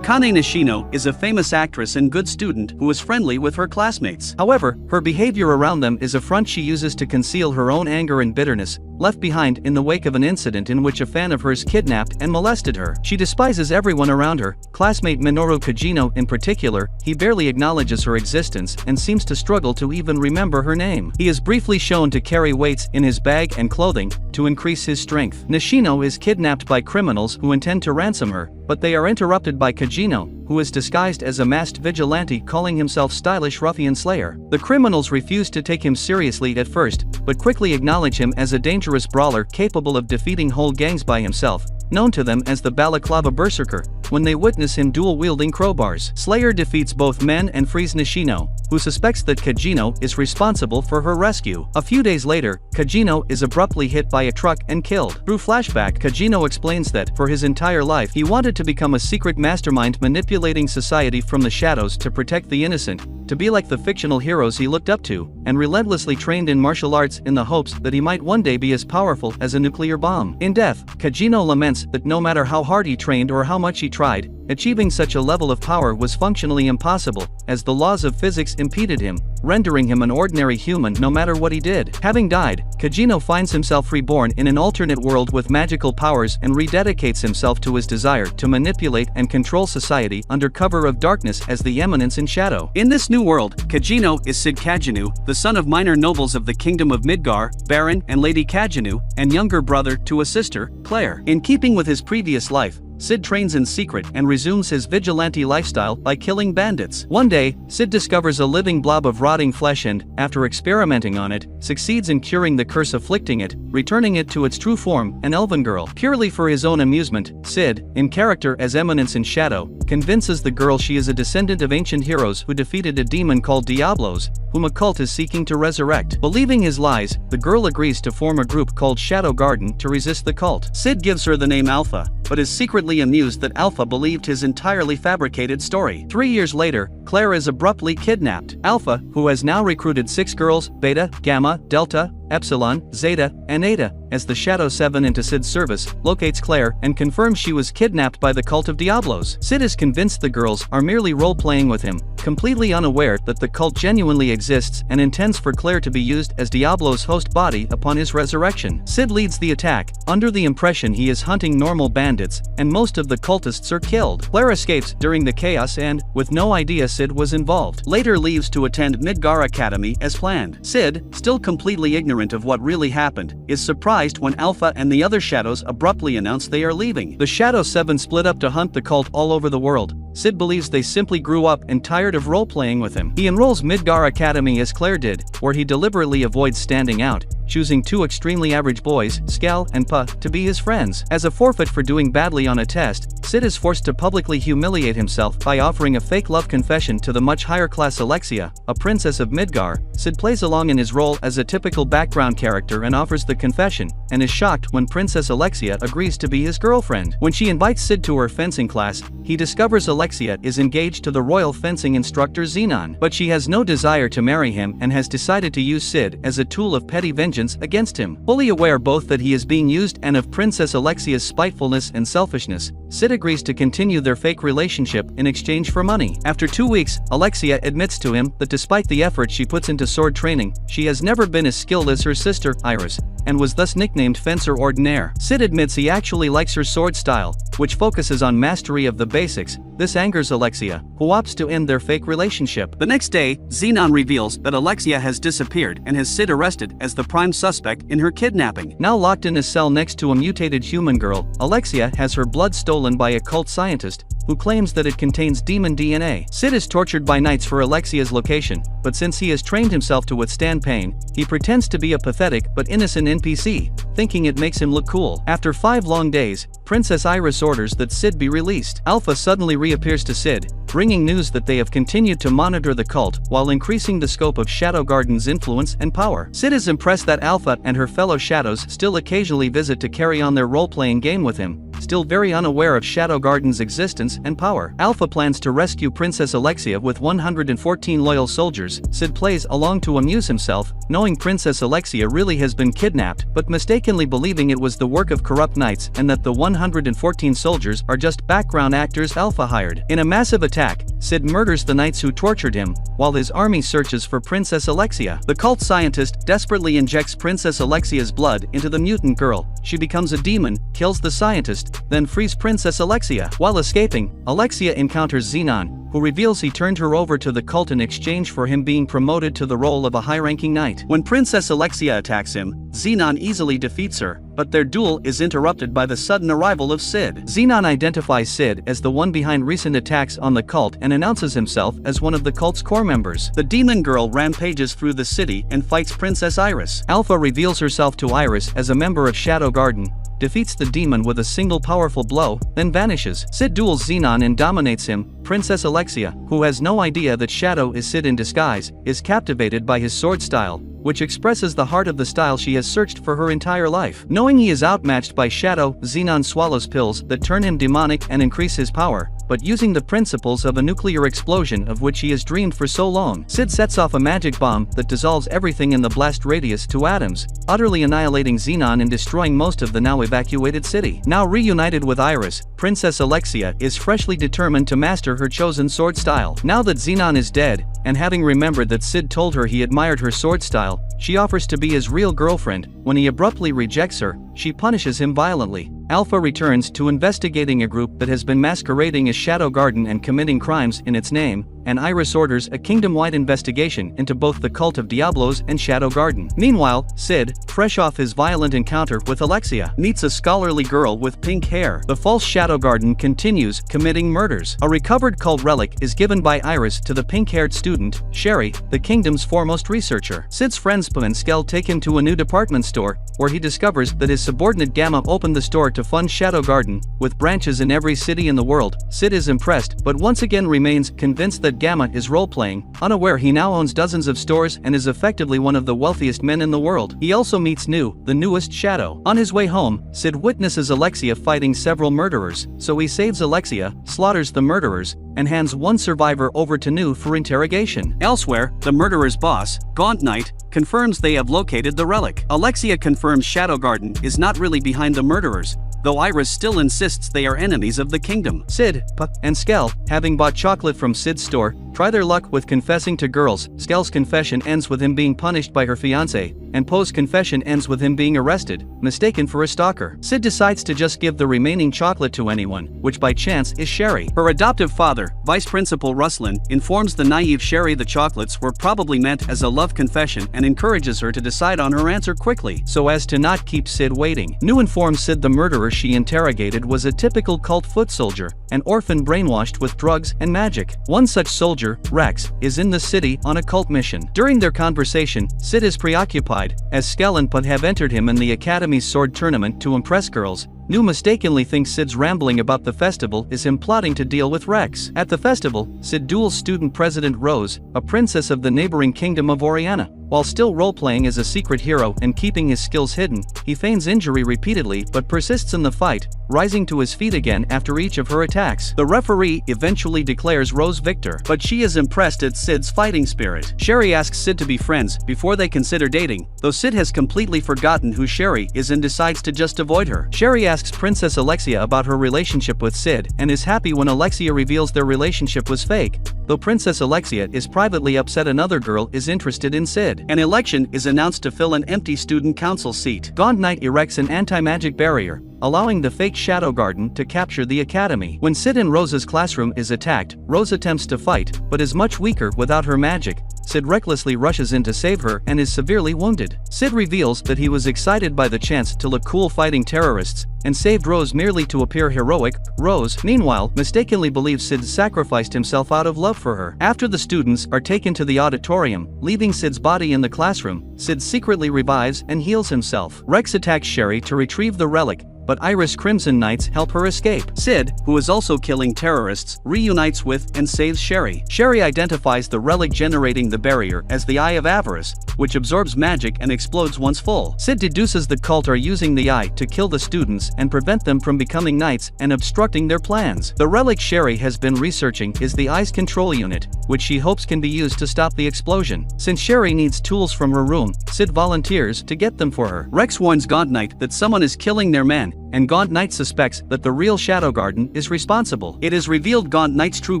Speaker 1: Kane Nishino is a famous actress and good student who is friendly with her classmates. However, her behavior around them is a front she uses to conceal her own anger and bitterness, left behind in the wake of an incident in which a fan of hers kidnapped and molested her. She despises everyone around her, classmate Minoru Kajino in particular. He barely acknowledges her existence and seems to struggle to even remember her name. He is briefly shown to carry weights in his bag and clothing to increase his strength. Nishino is kidnapped by criminals who intend to ransom her, but they are interrupted by Kajino, who is disguised as a masked vigilante calling himself Stylish Ruffian Slayer. The criminals refuse to take him seriously at first, but quickly acknowledge him as a dangerous brawler capable of defeating whole gangs by himself, known to them as the Balaclava Berserker, when they witness him dual-wielding crowbars. Slayer defeats both men and frees Nishino, who suspects that Kajino is responsible for her rescue. A few days later, Kajino is abruptly hit by a truck and killed. Through flashback, Kajino explains that, for his entire life, he wanted to become a secret mastermind manipulating society from the shadows to protect the innocent, to be like the fictional heroes he looked up to, and relentlessly trained in martial arts in the hopes that he might one day be as powerful as a nuclear bomb. In death, Kajino laments that no matter how hard he trained or how much he tried, achieving such a level of power was functionally impossible, as the laws of physics impeded him, rendering him an ordinary human no matter what he did. Having died, Kajino finds himself reborn in an alternate world with magical powers and rededicates himself to his desire to manipulate and control society under cover of darkness as the Eminence in Shadow. In this new world, Kajino is Sid Kajinu, the son of minor nobles of the Kingdom of Midgar, Baron and Lady Kajinu, and younger brother to a sister, Claire. In keeping with his previous life, Sid trains in secret and resumes his vigilante lifestyle by killing bandits. One day, Sid discovers a living blob of rotting flesh and, after experimenting on it, succeeds in curing the curse afflicting it, returning it to its true form, an elven girl. Purely for his own amusement, Sid, in character as Eminence in Shadow, convinces the girl she is a descendant of ancient heroes who defeated a demon called Diablos, whom a cult is seeking to resurrect. Believing his lies, the girl agrees to form a group called Shadow Garden to resist the cult. Sid gives her the name Alpha, but is secretly amused that Alpha believed his entirely fabricated story. 3 years later, Claire is abruptly kidnapped. Alpha, who has now recruited 6 girls, Beta, Gamma, Delta, Epsilon, Zeta, and Eta, as the Shadow 7 into Sid's service, locates Claire and confirms she was kidnapped by the cult of Diablos. Sid is convinced the girls are merely role-playing with him, completely unaware that the cult genuinely exists and intends for Claire to be used as Diablo's host body upon his resurrection. Sid leads the attack, under the impression he is hunting normal bandits, and most of the cultists are killed. Claire escapes during the chaos and, with no idea Sid was involved, later leaves to attend Midgar Academy as planned. Sid, still completely ignorant of what really happened, is surprised when Alpha and the other shadows abruptly announce they are leaving. The Shadow 7 split up to hunt the cult all over the world. Sid believes they simply grew up and tired of role-playing with him. He enrolls Midgar Academy as Claire did, where he deliberately avoids standing out, choosing two extremely average boys, Skell and Pa, to be his friends. As a forfeit for doing badly on a test, Sid is forced to publicly humiliate himself by offering a fake love confession to the much higher class Alexia, a princess of Midgar. Sid plays along in his role as a typical background character and offers the confession, and is shocked when Princess Alexia agrees to be his girlfriend. When she invites Sid to her fencing class, he discovers Alexia is engaged to the royal fencing instructor Xenon. But she has no desire to marry him and has decided to use Sid as a tool of petty vengeance against him. Fully aware both that he is being used and of Princess Alexia's spitefulness and selfishness, Sid agrees to continue their fake relationship in exchange for money. After 2 weeks, Alexia admits to him that despite the effort she puts into sword training, she has never been as skilled as her sister, Iris, and was thus nicknamed Fencer Ordinaire. Sid admits he actually likes her sword style, which focuses on mastery of the basics. This angers Alexia, who opts to end their fake relationship. The next day, Xenon reveals that Alexia has disappeared and has Sid arrested as the prime suspect in her kidnapping. Now locked in a cell next to a mutated human girl, Alexia has her blood stolen by a cult scientist, who claims that it contains demon DNA. Sid is tortured by knights for Alexia's location, but since he has trained himself to withstand pain, he pretends to be a pathetic but innocent NPC, thinking it makes him look cool. After 5 long days, Princess Iris orders that Sid be released. Alpha suddenly reappears to Sid, bringing news that they have continued to monitor the cult while increasing the scope of Shadow Garden's influence and power. Sid is impressed that Alpha and her fellow shadows still occasionally visit to carry on their role-playing game with him, still very unaware of Shadow Garden's existence and power. Alpha plans to rescue Princess Alexia with 114 loyal soldiers. Sid plays along to amuse himself, knowing Princess Alexia really has been kidnapped, but mistakenly believing it was the work of corrupt knights and that the 114 soldiers are just background actors Alpha hired. In a massive attack, Sid murders the knights who tortured him, while his army searches for Princess Alexia. The cult scientist desperately injects Princess Alexia's blood into the mutant girl. She becomes a demon, kills the scientist, then frees Princess Alexia. While escaping, Alexia encounters Xenon, who reveals he turned her over to the cult in exchange for him being promoted to the role of a high-ranking knight. When Princess Alexia attacks him, Xenon easily defeats her, but their duel is interrupted by the sudden arrival of Sid. Xenon identifies Sid as the one behind recent attacks on the cult and announces himself as one of the cult's core members. The demon girl rampages through the city and fights Princess Iris. Alpha reveals herself to Iris as a member of Shadow Garden, defeats the demon with a single powerful blow, then vanishes. Sid duels Xenon and dominates him. Princess Alexia, who has no idea that Shadow is Sid in disguise, is captivated by his sword style, which expresses the heart of the style she has searched for her entire life. Knowing he is outmatched by Shadow, Xenon swallows pills that turn him demonic and increase his power, but using the principles of a nuclear explosion of which he has dreamed for so long. Sid sets off a magic bomb that dissolves everything in the blast radius to atoms, utterly annihilating Xenon and destroying most of the now evacuated city. Now reunited with Iris, Princess Alexia is freshly determined to master her chosen sword style. Now that Xenon is dead, and having remembered that Sid told her he admired her sword style, she offers to be his real girlfriend. When he abruptly rejects her, she punishes him violently. Alpha returns to investigating a group that has been masquerading as Shadow Garden and committing crimes in its name, and Iris orders a kingdom-wide investigation into both the cult of Diablos and Shadow Garden. Meanwhile, Sid, fresh off his violent encounter with Alexia, meets a scholarly girl with pink hair. The false Shadow Garden continues committing murders. A recovered cult relic is given by Iris to the pink-haired student, Sherry, the kingdom's foremost researcher. Sid's friends Pa and Skell take him to a new department store, where he discovers that his subordinate Gamma opened the store to fund Shadow Garden, with branches in every city in the world. Sid is impressed, but once again remains convinced that Gamma is role-playing, unaware he now owns dozens of stores and is effectively one of the wealthiest men in the world. He also meets New, the newest Shadow. On his way home, Sid witnesses Alexia fighting several murderers, so he saves Alexia, slaughters the murderers, and hands one survivor over to New for interrogation. Elsewhere, the murderer's boss, Gaunt Knight, confirms they have located the relic. Alexia confirms Shadow Garden is not really behind the murderers, though Iris still insists they are enemies of the kingdom. Sid, Pa, and Skell, having bought chocolate from Sid's store, try their luck with confessing to girls. Skell's confession ends with him being punished by her fiancé, and Poe's confession ends with him being arrested, mistaken for a stalker. Sid decides to just give the remaining chocolate to anyone, which by chance is Sherry. Her adoptive father, Vice Principal Ruslan, informs the naive Sherry the chocolates were probably meant as a love confession and encourages her to decide on her answer quickly, so as to not keep Sid waiting. New informs Sid the murderer she interrogated was a typical cult foot soldier, an orphan brainwashed with drugs and magic. One such soldier, Rex, is in the city on a cult mission. During their conversation, Sid is preoccupied terrified, as Skell and Put have entered him in the Academy's sword tournament to impress girls. Nu mistakenly thinks Sid's rambling about the festival is him plotting to deal with Rex. At the festival, Sid duels student president Rose, a princess of the neighboring kingdom of Oriana. While still role-playing as a secret hero and keeping his skills hidden, he feigns injury repeatedly but persists in the fight, rising to his feet again after each of her attacks. The referee eventually declares Rose victor, but she is impressed at Sid's fighting spirit. Sherry asks Sid to be friends before they consider dating, though Sid has completely forgotten who Sherry is and decides to just avoid her. Sherry asks Princess Alexia about her relationship with Sid and is happy when Alexia reveals their relationship was fake, though Princess Alexia is privately upset another girl is interested in Sid. An election is announced to fill an empty student council seat. Gaunt Knight erects an anti-magic barrier, allowing the fake Shadow Garden to capture the academy. When Sid in Rose's classroom is attacked, Rose attempts to fight, but is much weaker without her magic. Sid recklessly rushes in to save her and is severely wounded. Sid reveals that he was excited by the chance to look cool fighting terrorists, and saved Rose merely to appear heroic. Rose, meanwhile, mistakenly believes Sid sacrificed himself out of love for her. After the students are taken to the auditorium, leaving Sid's body in the classroom, Sid secretly revives and heals himself. Rex attacks Sherry to retrieve the relic, but Iris Crimson Knights help her escape. Sid, who is also killing terrorists, reunites with and saves Sherry. Sherry identifies the relic generating the barrier as the Eye of Avarice, which absorbs magic and explodes once full. Sid deduces the cult are using the eye to kill the students and prevent them from becoming knights and obstructing their plans. The relic Sherry has been researching is the eye's control unit, which she hopes can be used to stop the explosion. Since Sherry needs tools from her room, Sid volunteers to get them for her. Rex warns Gaunt Knight that someone is killing their man, and Gaunt Knight suspects that the real Shadow Garden is responsible. It is revealed Gaunt Knight's true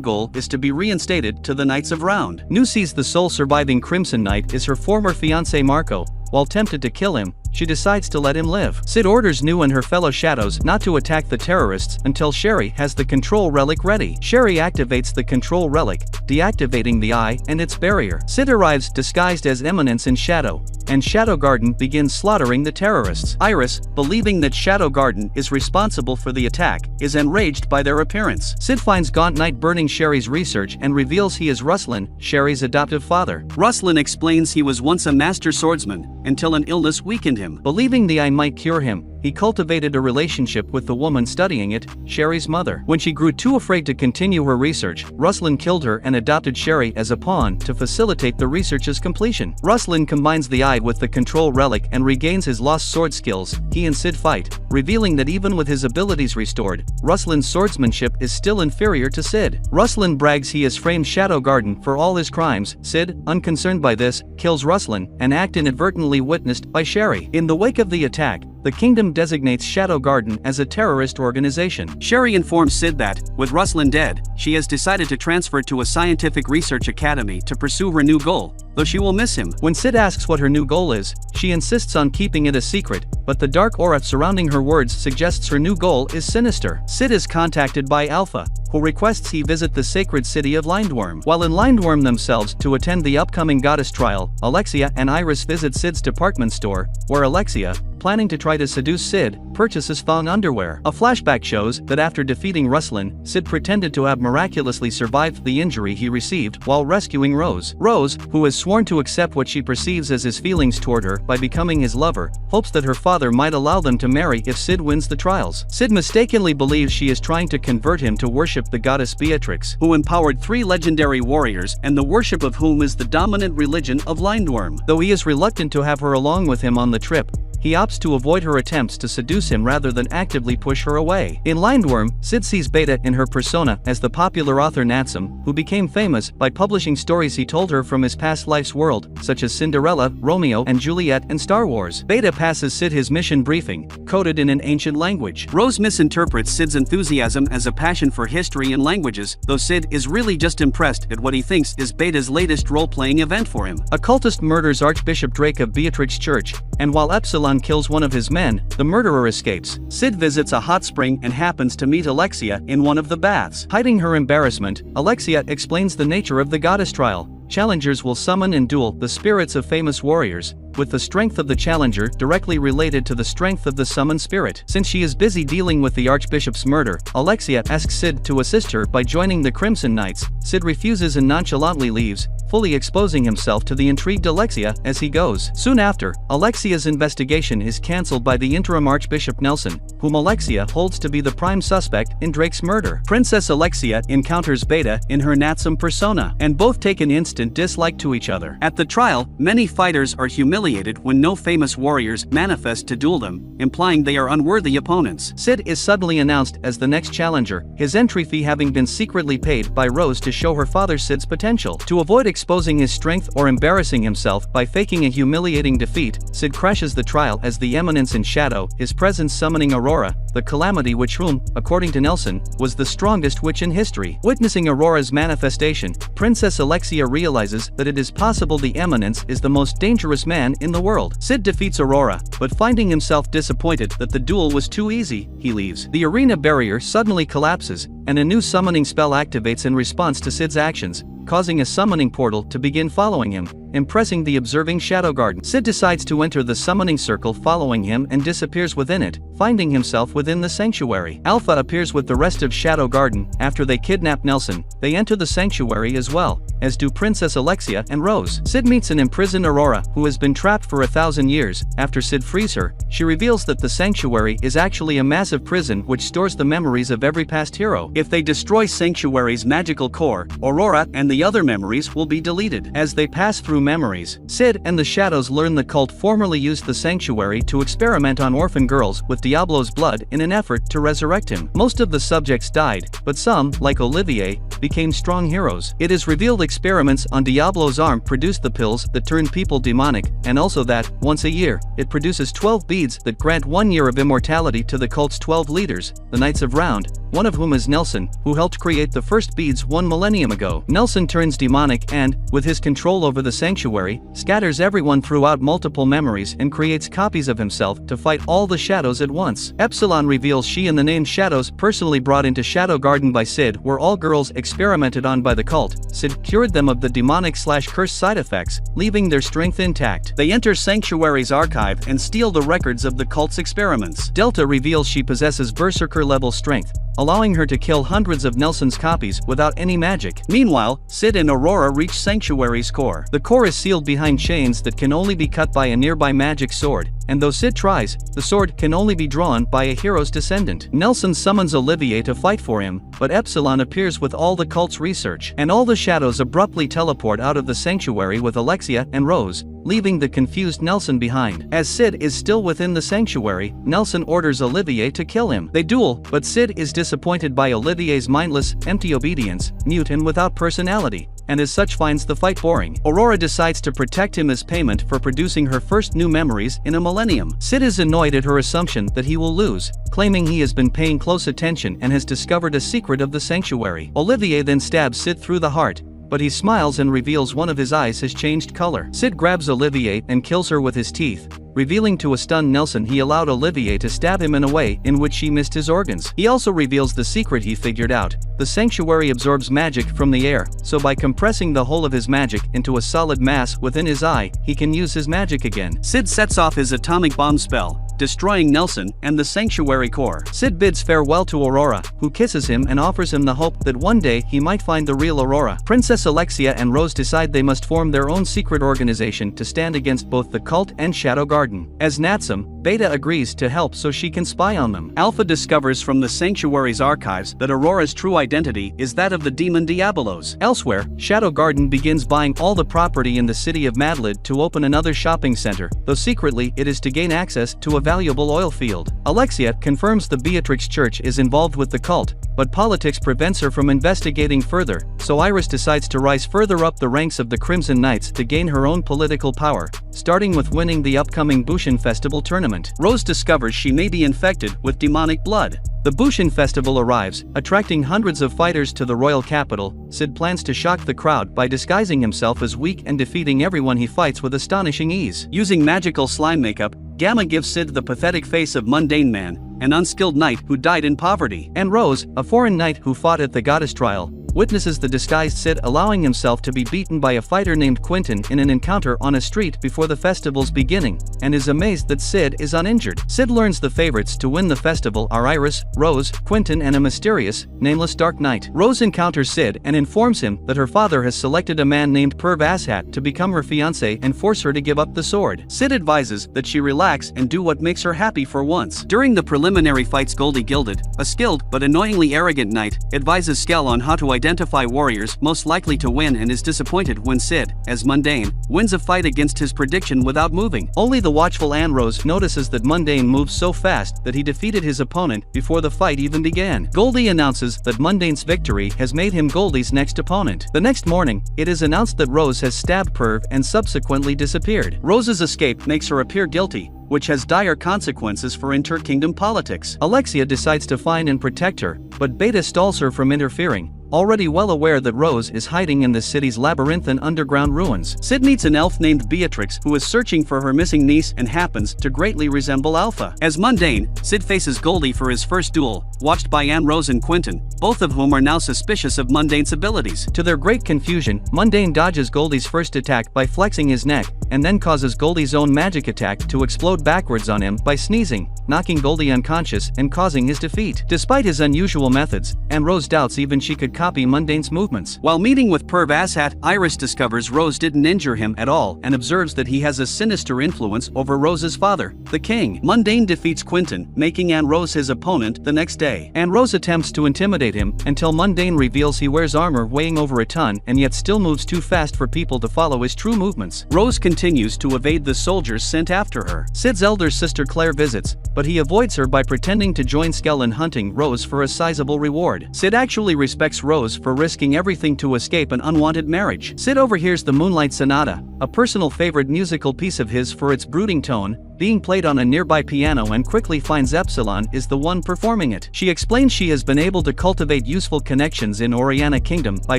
Speaker 1: goal is to be reinstated to the Knights of Round. Nu sees the sole surviving Crimson Knight is her former fiancé Marco. While tempted to kill him, she decides to let him live. Sid orders Nu and her fellow shadows not to attack the terrorists until Sherry has the control relic ready. Sherry activates the control relic, deactivating the eye and its barrier. Sid arrives disguised as Eminence in Shadow, and Shadow Garden begins slaughtering the terrorists. Iris, believing that Shadow Garden is responsible for the attack, is enraged by their appearance. Sid finds Gaunt Knight burning Sherry's research and reveals he is Ruslan, Sherry's adoptive father. Ruslan explains he was once a master swordsman, until an illness weakened him. Believing the eye might cure him, he cultivated a relationship with the woman studying it, Sherry's mother. When she grew too afraid to continue her research, Ruslan killed her and adopted Sherry as a pawn to facilitate the research's completion. Ruslan combines the eye with the control relic and regains his lost sword skills. He and Sid fight, revealing that even with his abilities restored, Ruslan's swordsmanship is still inferior to Sid. Ruslan brags he has framed Shadow Garden for all his crimes. Sid, unconcerned by this, kills Ruslan, an act inadvertently witnessed by Sherry. In the wake of the attack, the kingdom designates Shadow Garden as a terrorist organization. Sherry informs Sid that, with Ruslan dead, she has decided to transfer to a scientific research academy to pursue her new goal, though she will miss him. When Sid asks what her new goal is, she insists on keeping it a secret, but the dark aura surrounding her words suggests her new goal is sinister. Sid is contacted by Alpha, who requests he visit the sacred city of Lindworm. While in Lindworm themselves to attend the upcoming goddess trial, Alexia and Iris visit Sid's department store, where Alexia, planning to try to seduce Sid, purchases thong underwear. A flashback shows that after defeating Ruslan, Sid pretended to have miraculously survived the injury he received while rescuing Rose. Rose, who has sworn to accept what she perceives as his feelings toward her by becoming his lover, hopes that her father might allow them to marry if Sid wins the trials. Sid mistakenly believes she is trying to convert him to worship the goddess Beatrix, who empowered 3 legendary warriors and the worship of whom is the dominant religion of Lindworm. Though he is reluctant to have her along with him on the trip, he opts to avoid her attempts to seduce him rather than actively push her away. In Lindworm, Sid sees Beta in her persona as the popular author Natsum, who became famous by publishing stories he told her from his past life's world, such as Cinderella, Romeo and Juliet and Star Wars. Beta passes Sid his mission briefing, coded in an ancient language. Rose misinterprets Sid's enthusiasm as a passion for history and languages, though Sid is really just impressed at what he thinks is Beta's latest role-playing event for him. A cultist murders Archbishop Drake of Beatrix Church, and while Epsilon kills one of his men, the murderer escapes. Sid visits a hot spring and happens to meet Alexia in one of the baths. Hiding her embarrassment, Alexia explains the nature of the goddess trial. Challengers will summon and duel the spirits of famous warriors, with the strength of the challenger directly related to the strength of the summoned spirit. Since she is busy dealing with the Archbishop's murder, Alexia asks Sid to assist her by joining the Crimson Knights. Sid refuses and nonchalantly leaves, fully exposing himself to the intrigued Alexia as he goes. Soon after, Alexia's investigation is cancelled by the interim Archbishop Nelson, whom Alexia holds to be the prime suspect in Drake's murder. Princess Alexia encounters Beta in her Natsum persona, and both take an instant dislike to each other. At the trial, many fighters are humiliated when no famous warriors manifest to duel them, implying they are unworthy opponents. Sid is suddenly announced as the next challenger, his entry fee having been secretly paid by Rose to show her father Sid's potential. To avoid exposing his strength or embarrassing himself by faking a humiliating defeat, Sid crashes the trial as the Eminence in shadow, his presence summoning Aurora, the Calamity Witch whom, according to Nelson, was the strongest witch in history. Witnessing Aurora's manifestation, Princess Alexia realizes that it is possible the Eminence is the most dangerous man in the world. Sid defeats Aurora, but finding himself disappointed that the duel was too easy, he leaves. The arena barrier suddenly collapses, and a new summoning spell activates in response to Sid's actions, causing a summoning portal to begin following him, impressing the observing Shadow Garden. Sid decides to enter the summoning circle following him and disappears within it, finding himself within the sanctuary. Alpha appears with the rest of Shadow Garden. After they kidnap Nelson, they enter the sanctuary as well, as do Princess Alexia and Rose. Sid meets an imprisoned Aurora, who has been trapped for 1,000 years. After Sid frees her, she reveals that the sanctuary is actually a massive prison which stores the memories of every past hero. If they destroy Sanctuary's magical core, Aurora and the other memories will be deleted. As they pass through memories, Sid and the Shadows learn the cult formerly used the sanctuary to experiment on orphan girls with Diablo's blood in an effort to resurrect him. Most of the subjects died, but some, like Olivier, became strong heroes. It is revealed experiments on Diablo's arm produced the pills that turn people demonic, and also that, once a year, it produces 12 beads that grant 1 year of immortality to the cult's 12 leaders, the Knights of Round, one of whom is Nelson, who helped create the first beads 1 millennium ago. Nelson turns demonic and, with his control over the sanctuary, scatters everyone throughout multiple memories and creates copies of himself to fight all the shadows at once. Epsilon reveals she and the named Shadows personally brought into Shadow Garden by Sid were all girls experimented on by the cult. Sid cured them of the demonic/curse side effects, leaving their strength intact. They enter Sanctuary's archive and steal the records of the cult's experiments. Delta reveals she possesses berserker-level strength, allowing her to kill hundreds of Nelson's copies without any magic. Meanwhile, Sid and Aurora reach Sanctuary's core. The core is sealed behind chains that can only be cut by a nearby magic sword, and though Sid tries, the sword can only be drawn by a hero's descendant. Nelson summons Olivier to fight for him, but Epsilon appears with all the cult's research, and all the shadows abruptly teleport out of the sanctuary with Alexia and Rose, leaving the confused Nelson behind. As Sid is still within the sanctuary, Nelson orders Olivier to kill him. They duel, but Sid is disappointed by Olivier's mindless, empty obedience, mute and without personality, and as such finds the fight boring. Aurora decides to protect him as payment for producing her first new memories in a millennium. Sid is annoyed at her assumption that he will lose, claiming he has been paying close attention and has discovered a secret of the sanctuary. Olivier then stabs Sid through the heart, but he smiles and reveals one of his eyes has changed color. Sid grabs Olivier and kills her with his teeth, revealing to a stunned Nelson he allowed Olivier to stab him in a way in which she missed his organs. He also reveals the secret he figured out. The sanctuary absorbs magic from the air, so by compressing the whole of his magic into a solid mass within his eye, he can use his magic again. Sid sets off his atomic bomb spell, destroying Nelson and the sanctuary core. Sid bids farewell to Aurora, who kisses him and offers him the hope that one day he might find the real Aurora. Princess Alexia and Rose decide they must form their own secret organization to stand against both the cult and Shadow Garden. As Natsum, Beta agrees to help so she can spy on them. Alpha discovers from the sanctuary's archives that Aurora's true identity is that of the demon Diabolos. Elsewhere, Shadow Garden begins buying all the property in the city of Madlid to open another shopping center, though secretly it is to gain access to a valuable oil field. Alexia confirms the Beatrix Church is involved with the cult, but politics prevents her from investigating further, so Iris decides to rise further up the ranks of the Crimson Knights to gain her own political power, starting with winning the upcoming Bushin Festival tournament. Rose discovers she may be infected with demonic blood. The Bushin Festival arrives, attracting hundreds of fighters to the royal capital. Sid plans to shock the crowd by disguising himself as weak and defeating everyone he fights with astonishing ease. Using magical slime makeup, Gamma gives Sid the pathetic face of mundane man, an unskilled knight who died in poverty. And Rose, a foreign knight who fought at the goddess trial, witnesses the disguised Sid allowing himself to be beaten by a fighter named Quentin in an encounter on a street before the festival's beginning, and is amazed that Sid is uninjured. Sid learns the favorites to win the festival are Iris, Rose, Quentin and a mysterious, nameless Dark Knight. Rose encounters Sid and informs him that her father has selected a man named Perv Asshat to become her fiancé and force her to give up the sword. Sid advises that she relax and do what makes her happy for once. During the preliminary fights, Goldie Gilded, a skilled but annoyingly arrogant knight, advises Skell on how to identify warriors most likely to win and is disappointed when Sid, as Mundane, wins a fight against his prediction without moving. Only the watchful Anne Rose notices that Mundane moves so fast that he defeated his opponent before the fight even began. Goldie announces that Mundane's victory has made him Goldie's next opponent. The next morning, it is announced that Rose has stabbed Perv and subsequently disappeared. Rose's escape makes her appear guilty, which has dire consequences for inter-kingdom politics. Alexia decides to find and protect her, but Beta stalls her from interfering, already well aware that Rose is hiding in the city's labyrinthine underground ruins. Sid meets an elf named Beatrix who is searching for her missing niece and happens to greatly resemble Alpha. As Mundane, Sid faces Goldie for his first duel, watched by Anne Rose and Quentin, both of whom are now suspicious of Mundane's abilities. To their great confusion, Mundane dodges Goldie's first attack by flexing his neck, and then causes Goldie's own magic attack to explode backwards on him by sneezing, knocking Goldie unconscious and causing his defeat. Despite his unusual methods, Anne Rose doubts even she could copy Mundane's movements. While meeting with Perv Asshat, Iris discovers Rose didn't injure him at all and observes that he has a sinister influence over Rose's father, the king. Mundane defeats Quentin, making Anne Rose his opponent the next day. Anne Rose attempts to intimidate him until Mundane reveals he wears armor weighing over a ton and yet still moves too fast for people to follow his true movements. Rose continues to evade the soldiers sent after her. Sid's elder sister Claire visits, but he avoids her by pretending to join Skell in hunting Rose for a sizable reward. Sid actually respects Rose for risking everything to escape an unwanted marriage. Sid overhears the Moonlight Sonata, a personal favorite musical piece of his for its brooding tone, being played on a nearby piano and quickly finds Epsilon is the one performing it. She explains she has been able to cultivate useful connections in Oriana Kingdom by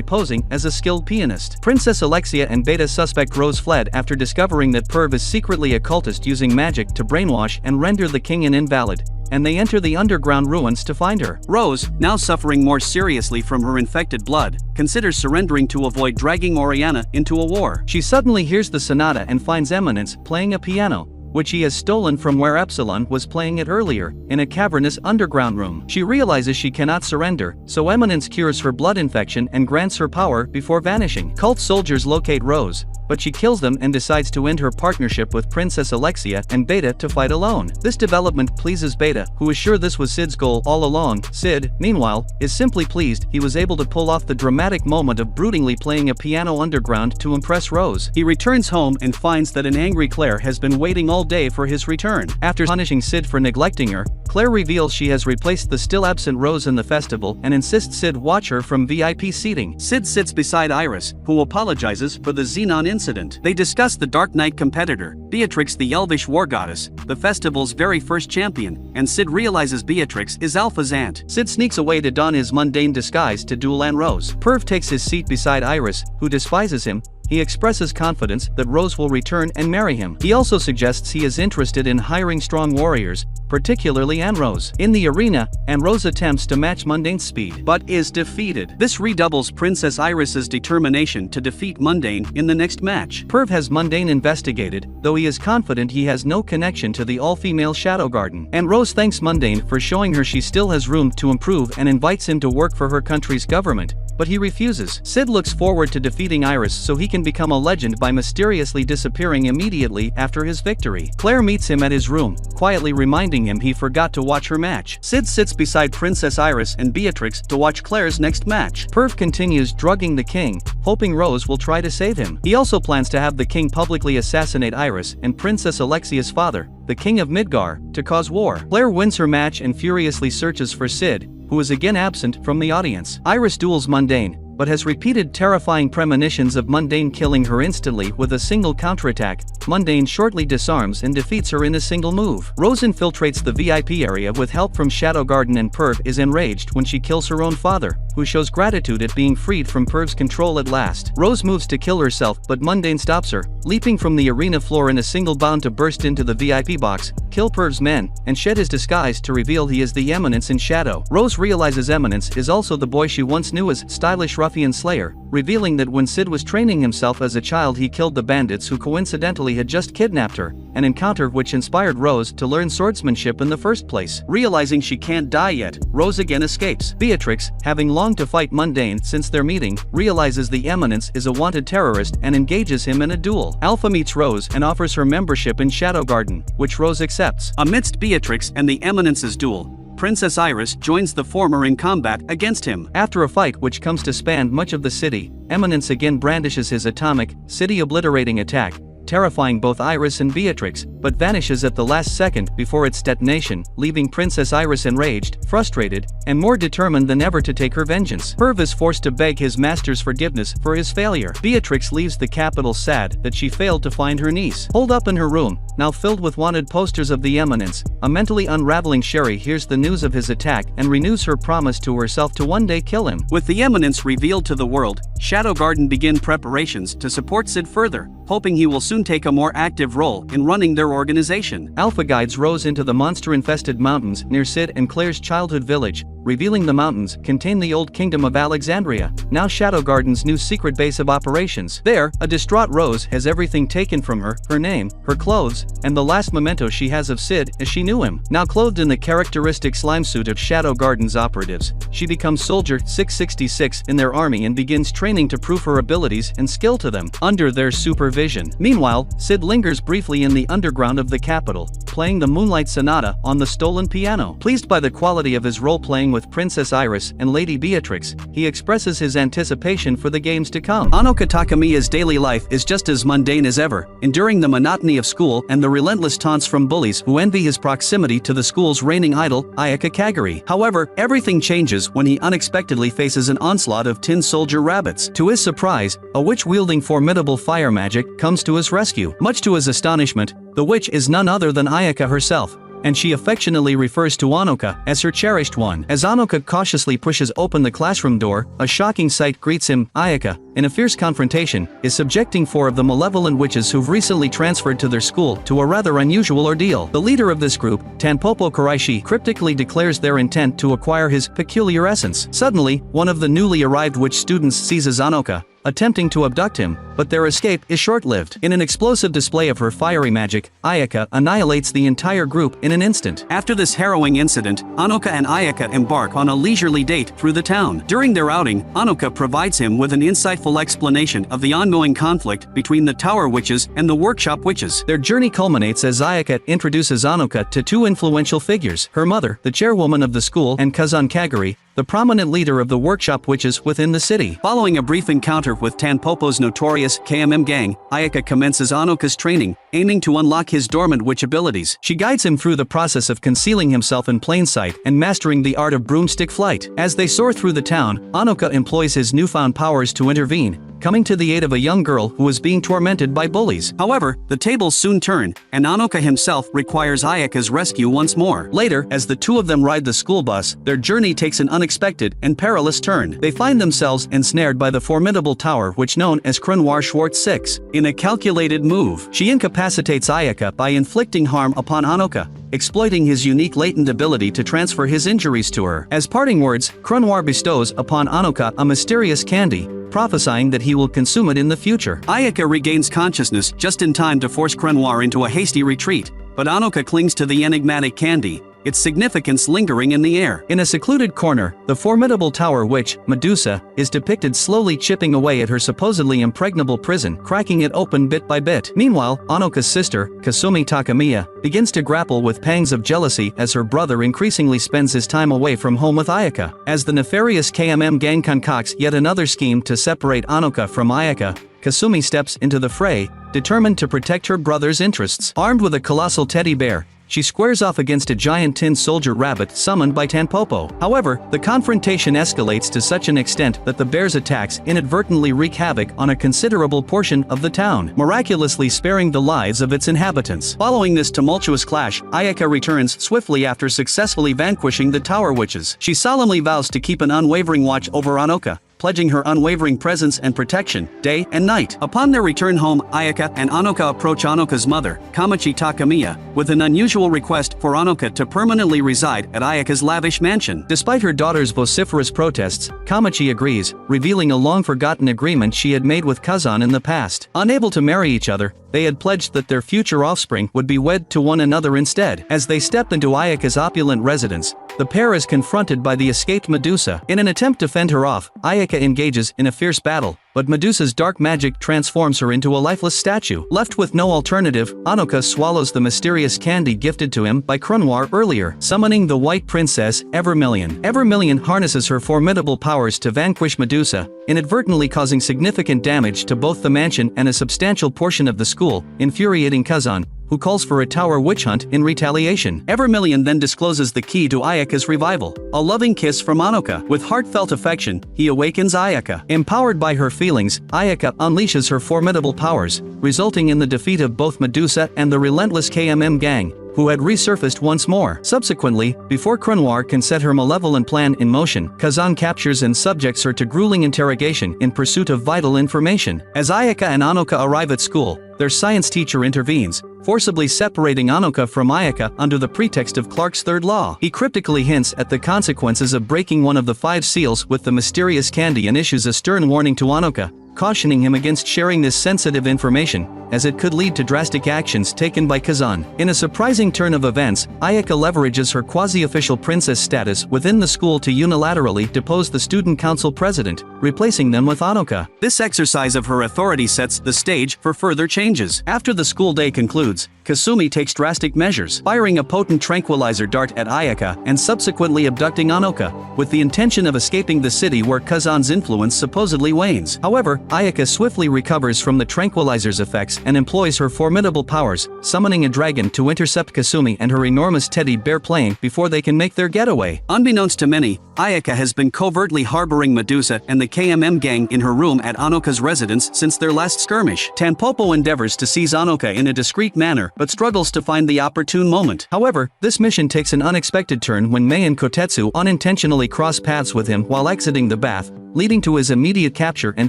Speaker 1: posing as a skilled pianist. Princess Alexia and Beta suspect Rose fled after discovering that Perv is secretly a cultist using magic to brainwash and render the king an invalid, and they enter the underground ruins to find her. Rose, now suffering more seriously from her infected blood, considers surrendering to avoid dragging Oriana into a war. She suddenly hears the sonata and finds Eminence playing a piano, which he has stolen from where Epsilon was playing it earlier, in a cavernous underground room. She realizes she cannot surrender, so Eminence cures her blood infection and grants her power before vanishing. Cult soldiers locate Rose, but she kills them and decides to end her partnership with Princess Alexia and Beta to fight alone. This development pleases Beta, who is sure this was Sid's goal all along. Sid, meanwhile, is simply pleased he was able to pull off the dramatic moment of broodingly playing a piano underground to impress Rose. He returns home and finds that an angry Claire has been waiting all day for his return. After punishing Sid for neglecting her, Claire reveals she has replaced the still absent Rose in the festival and insists Sid watch her from VIP seating. Sid sits beside Iris, who apologizes for the Xenon incident. They discuss the Dark Knight competitor, Beatrix the Elvish war goddess, the festival's very first champion, and Sid realizes Beatrix is Alpha's aunt. Sid sneaks away to don his mundane disguise to duel Anne Rose. Perv takes his seat beside Iris, who despises him. He expresses confidence that Rose will return and marry him. He also suggests he is interested in hiring strong warriors, particularly Anne Rose. In the arena, Anne Rose attempts to match Mundane's speed, but is defeated. This redoubles Princess Iris's determination to defeat Mundane in the next match. Perv has Mundane investigated, though he is confident he has no connection to the all-female Shadow Garden. Anne Rose thanks Mundane for showing her she still has room to improve and invites him to work for her country's government, but he refuses. Sid looks forward to defeating Iris so he can become a legend by mysteriously disappearing immediately after his victory. Claire meets him at his room, quietly reminding him he forgot to watch her match. Sid sits beside Princess Iris and Beatrix to watch Claire's next match. Perv continues drugging the king, hoping Rose will try to save him. He also plans to have the king publicly assassinate Iris and Princess Alexia's father, the king of Midgar, to cause war. Claire wins her match and furiously searches for Sid, who is again absent from the audience. Iris duels Mundane, but has repeated terrifying premonitions of Mundane killing her instantly with a single counterattack. Mundane shortly disarms and defeats her in a single move. Rose infiltrates the VIP area with help from Shadow Garden and Perv is enraged when she kills her own father, who shows gratitude at being freed from Perv's control at last. Rose moves to kill herself, but Mundane stops her, leaping from the arena floor in a single bound to burst into the VIP box, kill Perv's men, and shed his disguise to reveal he is the Eminence in shadow. Rose realizes Eminence is also the boy she once knew as stylish ruffian Slayer, revealing that when Sid was training himself as a child he killed the bandits who coincidentally had just kidnapped her, an encounter which inspired Rose to learn swordsmanship in the first place. Realizing she can't die yet, Rose again escapes. Beatrix, having longed to fight Mundane since their meeting, realizes the Eminence is a wanted terrorist and engages him in a duel. Alpha meets Rose and offers her membership in Shadow Garden, which Rose accepts. Amidst Beatrix and the Eminence's duel, Princess Iris joins the former in combat against him. After a fight which comes to span much of the city, Eminence again brandishes his atomic, city-obliterating attack, terrifying both Iris and Beatrix, but vanishes at the last second before its detonation, leaving Princess Iris enraged, frustrated, and more determined than ever to take her vengeance. Perv is forced to beg his master's forgiveness for his failure. Beatrix leaves the capital sad that she failed to find her niece. Holed up in her room, now filled with wanted posters of the Eminence, a mentally unraveling Sherry hears the news of his attack and renews her promise to herself to one day kill him. With the Eminence revealed to the world, Shadow Garden begin preparations to support Sid further, hoping he will soon take a more active role in running their organization. Alpha guides Rose into the monster-infested mountains near Sid and Claire's childhood village, revealing the mountains contain the old kingdom of Alexandria, now Shadow Garden's new secret base of operations. There, a distraught Rose has everything taken from her, her name, her clothes, and the last memento she has of Sid as she knew him. Now clothed in the characteristic slime suit of Shadow Garden's operatives, she becomes Soldier 666 in their army and begins training to prove her abilities and skill to them, under their supervision. Meanwhile, Sid lingers briefly in the underground of the capital, playing the Moonlight Sonata on the stolen piano. Pleased by the quality of his role-playing with Princess Iris and Lady Beatrix, he expresses his anticipation for the games to come. Anoka Takamiya's daily life is just as mundane as ever, enduring the monotony of school and the relentless taunts from bullies who envy his proximity to the school's reigning idol, Ayaka Kagari. However, everything changes when he unexpectedly faces an onslaught of tin soldier rabbits. To his surprise, a witch wielding formidable fire magic comes to his rescue. Much to his astonishment, the witch is none other than Ayaka herself, and she affectionately refers to Anoka as her cherished one. As Anoka cautiously pushes open the classroom door, a shocking sight greets him. Ayaka, in a fierce confrontation, is subjecting 4 of the malevolent witches who've recently transferred to their school to a rather unusual ordeal. The leader of this group, Tanpopo Kuraishi, cryptically declares their intent to acquire his peculiar essence. Suddenly, one of the newly arrived witch students seizes Anoka, attempting to abduct him, but their escape is short-lived. In an explosive display of her fiery magic, Ayaka annihilates the entire group in an instant. After this harrowing incident, Anoka and Ayaka embark on a leisurely date through the town. During their outing, Anoka provides him with an insightful explanation of the ongoing conflict between the Tower Witches and the Workshop Witches. Their journey culminates as Ayaka introduces Anoka to 2 influential figures, her mother, the chairwoman of the school, and Kazan Kagari, the prominent leader of the Workshop Witches within the city. Following a brief encounter with Tanpopo's notorious KMM gang, Ayaka commences Anoka's training, aiming to unlock his dormant witch abilities. She guides him through the process of concealing himself in plain sight and mastering the art of broomstick flight. As they soar through the town, Anoka employs his newfound powers to intervene, coming to the aid of a young girl who is being tormented by bullies. However, the tables soon turn, and Anoka himself requires Ayaka's rescue once more. Later, as the 2 of them ride the school bus, their journey takes an unexpected and perilous turn. They find themselves ensnared by the formidable tower which known as Krenoir Schwartz 6. In a calculated move, she incapacitates Ayaka by inflicting harm upon Anoka, exploiting his unique latent ability to transfer his injuries to her. As parting words, Krenoir bestows upon Anoka a mysterious candy, prophesying that he will consume it in the future. Ayaka regains consciousness just in time to force Krenoir into a hasty retreat, but Anoka clings to the enigmatic candy, its significance lingering in the air. In a secluded corner, the formidable tower witch, Medusa, is depicted slowly chipping away at her supposedly impregnable prison, cracking it open bit by bit. Meanwhile, Anoka's sister, Kasumi Takamiya, begins to grapple with pangs of jealousy as her brother increasingly spends his time away from home with Ayaka. As the nefarious KMM gang concocts yet another scheme to separate Anoka from Ayaka, Kasumi steps into the fray, determined to protect her brother's interests. Armed with a colossal teddy bear, she squares off against a giant tin soldier rabbit summoned by Tanpopo. However, the confrontation escalates to such an extent that the bear's attacks inadvertently wreak havoc on a considerable portion of the town, miraculously sparing the lives of its inhabitants. Following this tumultuous clash, Ayaka returns swiftly after successfully vanquishing the Tower Witches. She solemnly vows to keep an unwavering watch over Anoka, pledging her unwavering presence and protection, day and night. Upon their return home, Ayaka and Anoka approach Anoka's mother, Kamachi Takamiya, with an unusual request for Anoka to permanently reside at Ayaka's lavish mansion. Despite her daughter's vociferous protests, Kamachi agrees, revealing a long-forgotten agreement she had made with Kazan in the past. Unable to marry each other, they had pledged that their future offspring would be wed to one another instead. As they step into Ayaka's opulent residence, the pair is confronted by the escaped Medusa. In an attempt to fend her off, Ayaka engages in a fierce battle, but Medusa's dark magic transforms her into a lifeless statue. Left with no alternative, Anoka swallows the mysterious candy gifted to him by Crenoir earlier, summoning the White Princess, Evermillion. Evermillion harnesses her formidable powers to vanquish Medusa, inadvertently causing significant damage to both the mansion and a substantial portion of the school, infuriating Kazan, who calls for a tower witch hunt in retaliation. Evermillion then discloses the key to Ayaka's revival, a loving kiss from Anoka. With heartfelt affection, he awakens Ayaka. Empowered by her feelings, Ayaka unleashes her formidable powers, resulting in the defeat of both Medusa and the relentless KMM gang, who had resurfaced once more. Subsequently, before Crenoir can set her malevolent plan in motion, Kazan captures and subjects her to grueling interrogation in pursuit of vital information. As Ayaka and Anoka arrive at school, their science teacher intervenes, forcibly separating Anoka from Ayaka under the pretext of Clark's third law. He cryptically hints at the consequences of breaking one of the 5 seals with the mysterious candy and issues a stern warning to Anoka, cautioning him against sharing this sensitive information, as it could lead to drastic actions taken by Kazan. In a surprising turn of events, Ayaka leverages her quasi-official princess status within the school to unilaterally depose the student council president, replacing them with Anoka. This exercise of her authority sets the stage for further changes. After the school day concludes, Kasumi takes drastic measures, firing a potent tranquilizer dart at Ayaka and subsequently abducting Anoka, with the intention of escaping the city where Kazan's influence supposedly wanes. However, Ayaka swiftly recovers from the tranquilizer's effects and employs her formidable powers, summoning a dragon to intercept Kasumi and her enormous teddy bear plane before they can make their getaway. Unbeknownst to many, Ayaka has been covertly harboring Medusa and the KMM gang in her room at Anoka's residence since their last skirmish. Tanpopo endeavors to seize Anoka in a discreet manner, but struggles to find the opportune moment. However, this mission takes an unexpected turn when Mei and Kotetsu unintentionally cross paths with him while exiting the bath, leading to his immediate capture and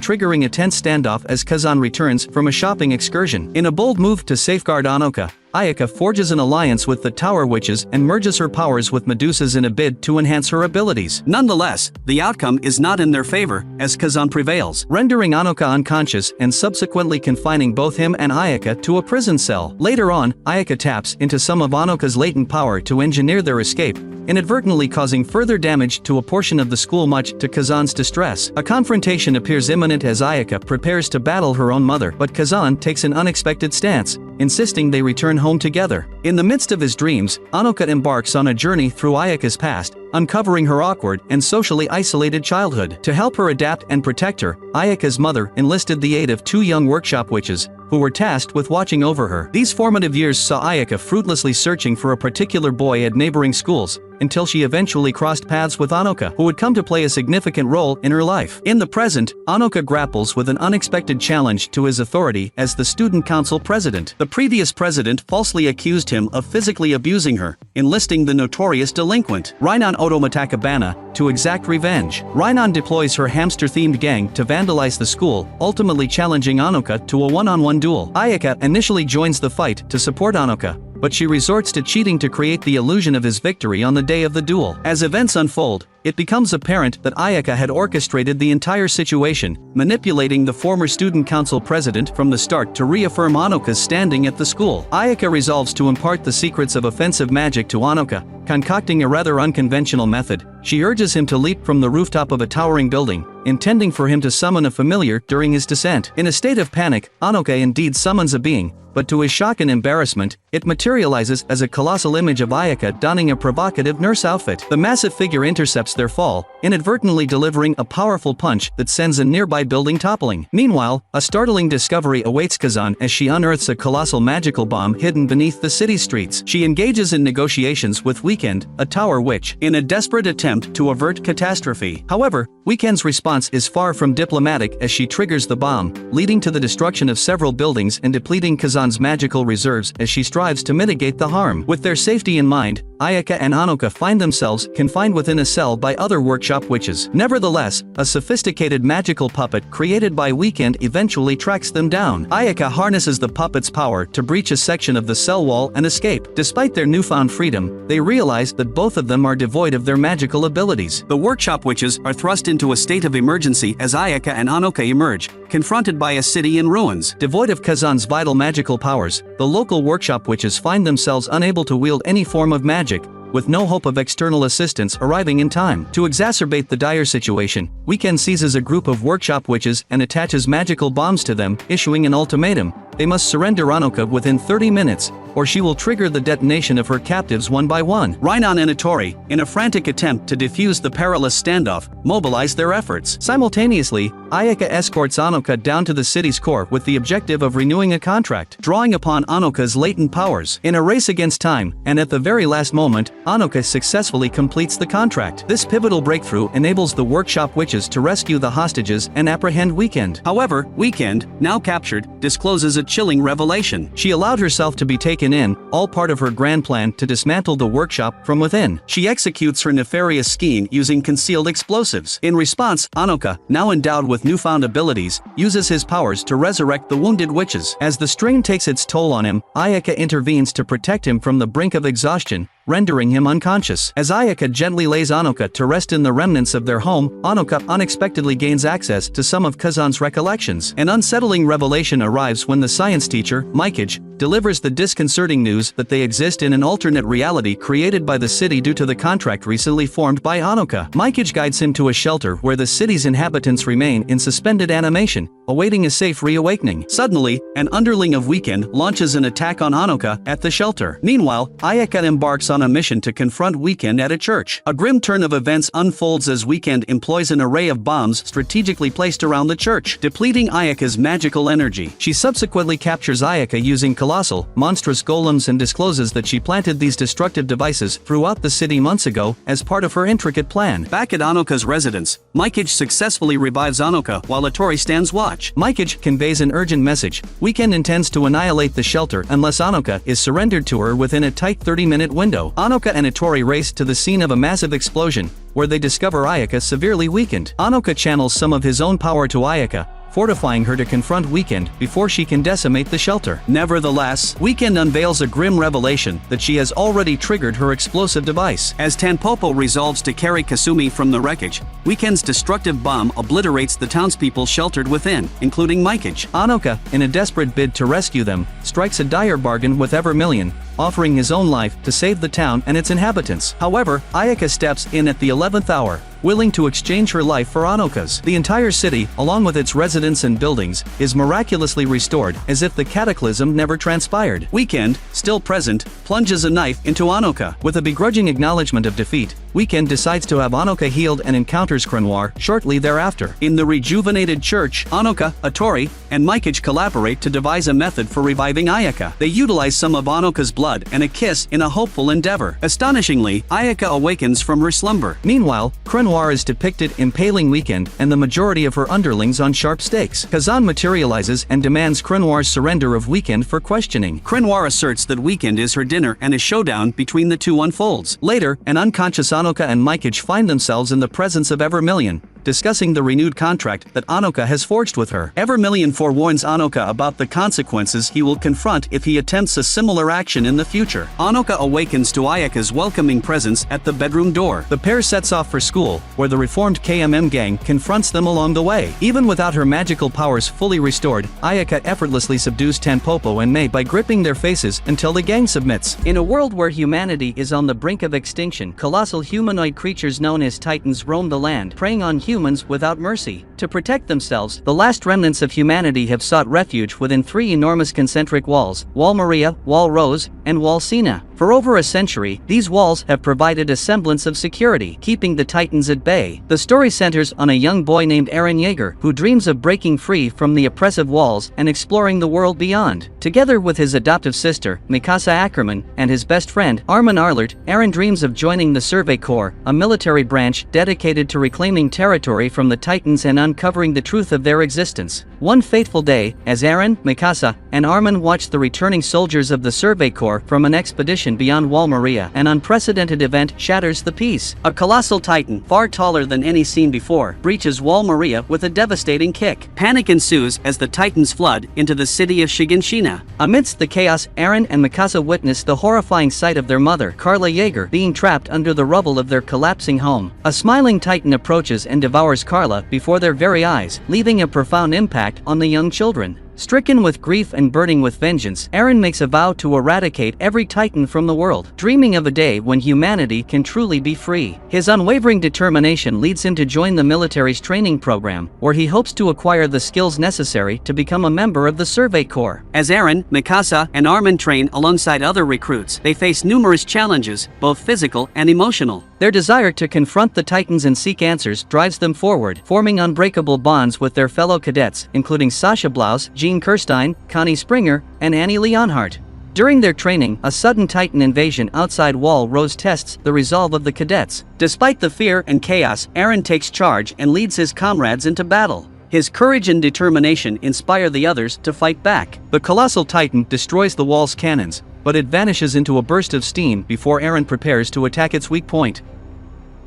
Speaker 1: triggering a tense standoff as Kazan returns from a shopping excursion. In a bold move to safeguard Anoka, Ayaka forges an alliance with the Tower Witches and merges her powers with Medusa's in a bid to enhance her abilities. Nonetheless, the outcome is not in their favor, as Kazan prevails, rendering Anoka unconscious and subsequently confining both him and Ayaka to a prison cell. Later on, Ayaka taps into some of Anoka's latent power to engineer their escape, inadvertently causing further damage to a portion of the school, much to Kazan's distress. A confrontation appears imminent as Ayaka prepares to battle her own mother, but Kazan takes an unexpected stance, insisting they return home together. In the midst of his dreams, Anoka embarks on a journey through Ayaka's past, uncovering her awkward and socially isolated childhood. To help her adapt and protect her, Ayaka's mother enlisted the aid of 2 young workshop witches, who were tasked with watching over her. These formative years saw Ayaka fruitlessly searching for a particular boy at neighboring schools, until she eventually crossed paths with Anoka, who would come to play a significant role in her life. In the present, Anoka grapples with an unexpected challenge to his authority as the student council president. The previous president falsely accused him of physically abusing her, enlisting the notorious delinquent Rainon Otomatakabana to exact revenge. Rainon deploys her hamster-themed gang to vandalize the school, ultimately challenging Anoka to a one-on-one duel. Ayaka initially joins the fight to support Anoka, but she resorts to cheating to create the illusion of his victory on the day of the duel. As events unfold, it becomes apparent that Ayaka had orchestrated the entire situation, manipulating the former student council president from the start to reaffirm Anoka's standing at the school. Ayaka resolves to impart the secrets of offensive magic to Anoka, concocting a rather unconventional method. She urges him to leap from the rooftop of a towering building, intending for him to summon a familiar during his descent. In a state of panic, Anoka indeed summons a being, but to his shock and embarrassment, it materializes as a colossal image of Ayaka donning a provocative nurse outfit. The massive figure intercepts their fall, inadvertently delivering a powerful punch that sends a nearby building toppling. Meanwhile, a startling discovery awaits Kazan as she unearths a colossal magical bomb hidden beneath the city streets. She engages in negotiations with Weekend, a tower witch, in a desperate attempt to avert catastrophe. However, Weekend's response is far from diplomatic as she triggers the bomb, leading to the destruction of several buildings and depleting Kazan's magical reserves as she strives to mitigate the harm. With their safety in mind, Ayaka and Anoka find themselves confined within a cell by other workshop witches. Nevertheless, a sophisticated magical puppet created by Weekend eventually tracks them down. Ayaka harnesses the puppet's power to breach a section of the cell wall and escape. Despite their newfound freedom, they realize that both of them are devoid of their magical abilities. The workshop witches are thrust into a state of emergency as Ayaka and Anoka emerge, confronted by a city in ruins. Devoid of Kazan's vital magical powers, the local workshop witches find themselves unable to wield any form of magic, with no hope of external assistance arriving in time. To exacerbate the dire situation, Weekend seizes a group of workshop witches and attaches magical bombs to them, issuing an ultimatum: they must surrender Anoka within 30 minutes, or she will trigger the detonation of her captives one by one. Rainan and Itori, in a frantic attempt to defuse the perilous standoff, mobilize their efforts. Simultaneously, Ayaka escorts Anoka down to the city's core with the objective of renewing a contract, drawing upon Anoka's latent powers. In a race against time, and at the very last moment, Anoka successfully completes the contract. This pivotal breakthrough enables the workshop witches to rescue the hostages and apprehend Weekend. However, Weekend, now captured, discloses a chilling revelation. She allowed herself to be taken in, all part of her grand plan to dismantle the workshop from within. She executes her nefarious scheme using concealed explosives. In response, Anoka, now endowed with newfound abilities, uses his powers to resurrect the wounded witches. As the strain takes its toll on him, Ayaka intervenes to protect him from the brink of exhaustion, rendering him unconscious. As Ayaka gently lays Anoka to rest in the remnants of their home, Anoka unexpectedly gains access to some of Kazan's recollections. An unsettling revelation arrives when the science teacher, Mikage, delivers the disconcerting news that they exist in an alternate reality created by the city due to the contract recently formed by Anoka. Mikage guides him to a shelter where the city's inhabitants remain in suspended animation, awaiting a safe reawakening. Suddenly, an underling of Weekend launches an attack on Anoka at the shelter. Meanwhile, Ayaka embarks on a mission to confront Weekend at a church. A grim turn of events unfolds as Weekend employs an array of bombs strategically placed around the church, depleting Ayaka's magical energy. She subsequently captures Ayaka using colossal, monstrous golems and discloses that she planted these destructive devices throughout the city months ago as part of her intricate plan. Back at Anoka's residence, Mikage successfully revives Anoka while Itori stands watch. Mikage conveys an urgent message: Weekend intends to annihilate the shelter unless Anoka is surrendered to her within a tight 30-minute window. Anoka and Itori race to the scene of a massive explosion, where they discover Ayaka severely weakened. Anoka channels some of his own power to Ayaka, fortifying her to confront Weekend before she can decimate the shelter. Nevertheless, Weekend unveils a grim revelation that she has already triggered her explosive device. As Tanpopo resolves to carry Kasumi from the wreckage, Weekend's destructive bomb obliterates the townspeople sheltered within, including Mikage. Anoka, in a desperate bid to rescue them, strikes a dire bargain with Evermillion, offering his own life to save the town and its inhabitants. However, Ayaka steps in at the 11th hour, willing to exchange her life for Anoka's. The entire city, along with its residents and buildings, is miraculously restored as if the cataclysm never transpired. Weekend, still present, plunges a knife into Anoka. With a begrudging acknowledgement of defeat, Weekend decides to have Anoka healed and encounters Crenoir shortly thereafter. In the rejuvenated church, Anoka, Itori, and Mikage collaborate to devise a method for reviving Ayaka. They utilize some of Anoka's blood and a kiss in a hopeful endeavor. Astonishingly, Ayaka awakens from her slumber. Meanwhile, Crenoir is depicted impaling Weekend and the majority of her underlings on sharp stakes. Kazan materializes and demands Crenoir's surrender of Weekend for questioning. Crenoir asserts that Weekend is her dinner and a showdown between the two unfolds. Later, an unconscious Anoka and Mikage find themselves in the presence of Evermillion, discussing the renewed contract that Anoka has forged with her. Evermillion forewarns Anoka about the consequences he will confront if he attempts a similar action in the future. Anoka awakens to Ayaka's welcoming presence at the bedroom door. The pair sets off for school, where the reformed KMM gang confronts them along the way. Even without her magical powers fully restored, Ayaka effortlessly subdues Tanpopo and Mei by gripping their faces until the gang submits. In a world where humanity is on the brink of extinction, colossal humanoid creatures known as Titans roam the land, preying on humans without mercy. To protect themselves, the last remnants of humanity have sought refuge within 3 enormous concentric walls: Wall Maria, Wall Rose, and Wall Sina. For over a century, these walls have provided a semblance of security, keeping the Titans at bay. The story centers on a young boy named Aaron Yeager, who dreams of breaking free from the oppressive walls and exploring the world beyond. Together with his adoptive sister, Mikasa Ackerman, and his best friend, Armin Arlert, Aaron dreams of joining the Survey Corps, a military branch dedicated to reclaiming territory from the Titans and uncovering the truth of their existence. One fateful day, as Aaron, Mikasa, and Armin watch the returning soldiers of the Survey Corps from an expedition beyond Wall Maria, an unprecedented event shatters the peace. A colossal Titan, far taller than any seen before, breaches Wall Maria with a devastating kick. Panic ensues as the Titans flood into the city of Shiganshina. Amidst the chaos, Aaron and Mikasa witness the horrifying sight of their mother, Carla Yeager, being trapped under the rubble of their collapsing home. A smiling Titan approaches and devours Carla before their very eyes, leaving a profound impact on the young children. Stricken with grief and burning with vengeance, Aaron makes a vow to eradicate every Titan from the world, dreaming of a day when humanity can truly be free. His unwavering determination leads him to join the military's training program, where he hopes to acquire the skills necessary to become a member of the Survey Corps. As Aaron, Mikasa, and Armin train alongside other recruits, they face numerous challenges, both physical and emotional. Their desire to confront the Titans and seek answers drives them forward, forming unbreakable bonds with their fellow cadets, including Sasha Blouse, Jean Kirstein, Connie Springer, and Annie Leonhardt. During their training, a sudden Titan invasion outside Wall Rose tests the resolve of the cadets. Despite the fear and chaos, Aaron takes charge and leads his comrades into battle. His courage and determination inspire the others to fight back. The colossal Titan destroys the wall's cannons, but it vanishes into a burst of steam before Aaron prepares to attack its weak point.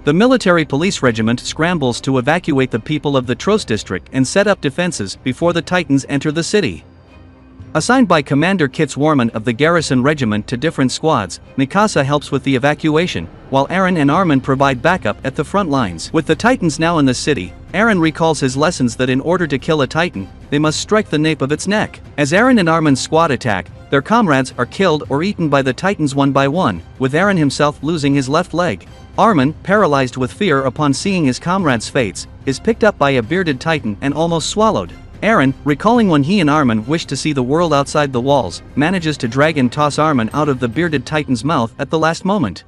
Speaker 1: The military police regiment scrambles to evacuate the people of the Tros district and set up defenses before the Titans enter the city. Assigned by Commander Kitz Warman of the Garrison Regiment to different squads, Mikasa helps with the evacuation, while Aaron and Armin provide backup at the front lines. With the Titans now in the city, Aaron recalls his lessons that in order to kill a Titan, they must strike the nape of its neck. As Aaron and Armin's squad attack, their comrades are killed or eaten by the Titans one by one, with Aaron himself losing his left leg. Armin, paralyzed with fear upon seeing his comrades' fates, is picked up by a bearded Titan and almost swallowed. Aaron, recalling when he and Armin wished to see the world outside the walls, manages to drag and toss Armin out of the bearded Titan's mouth at the last moment.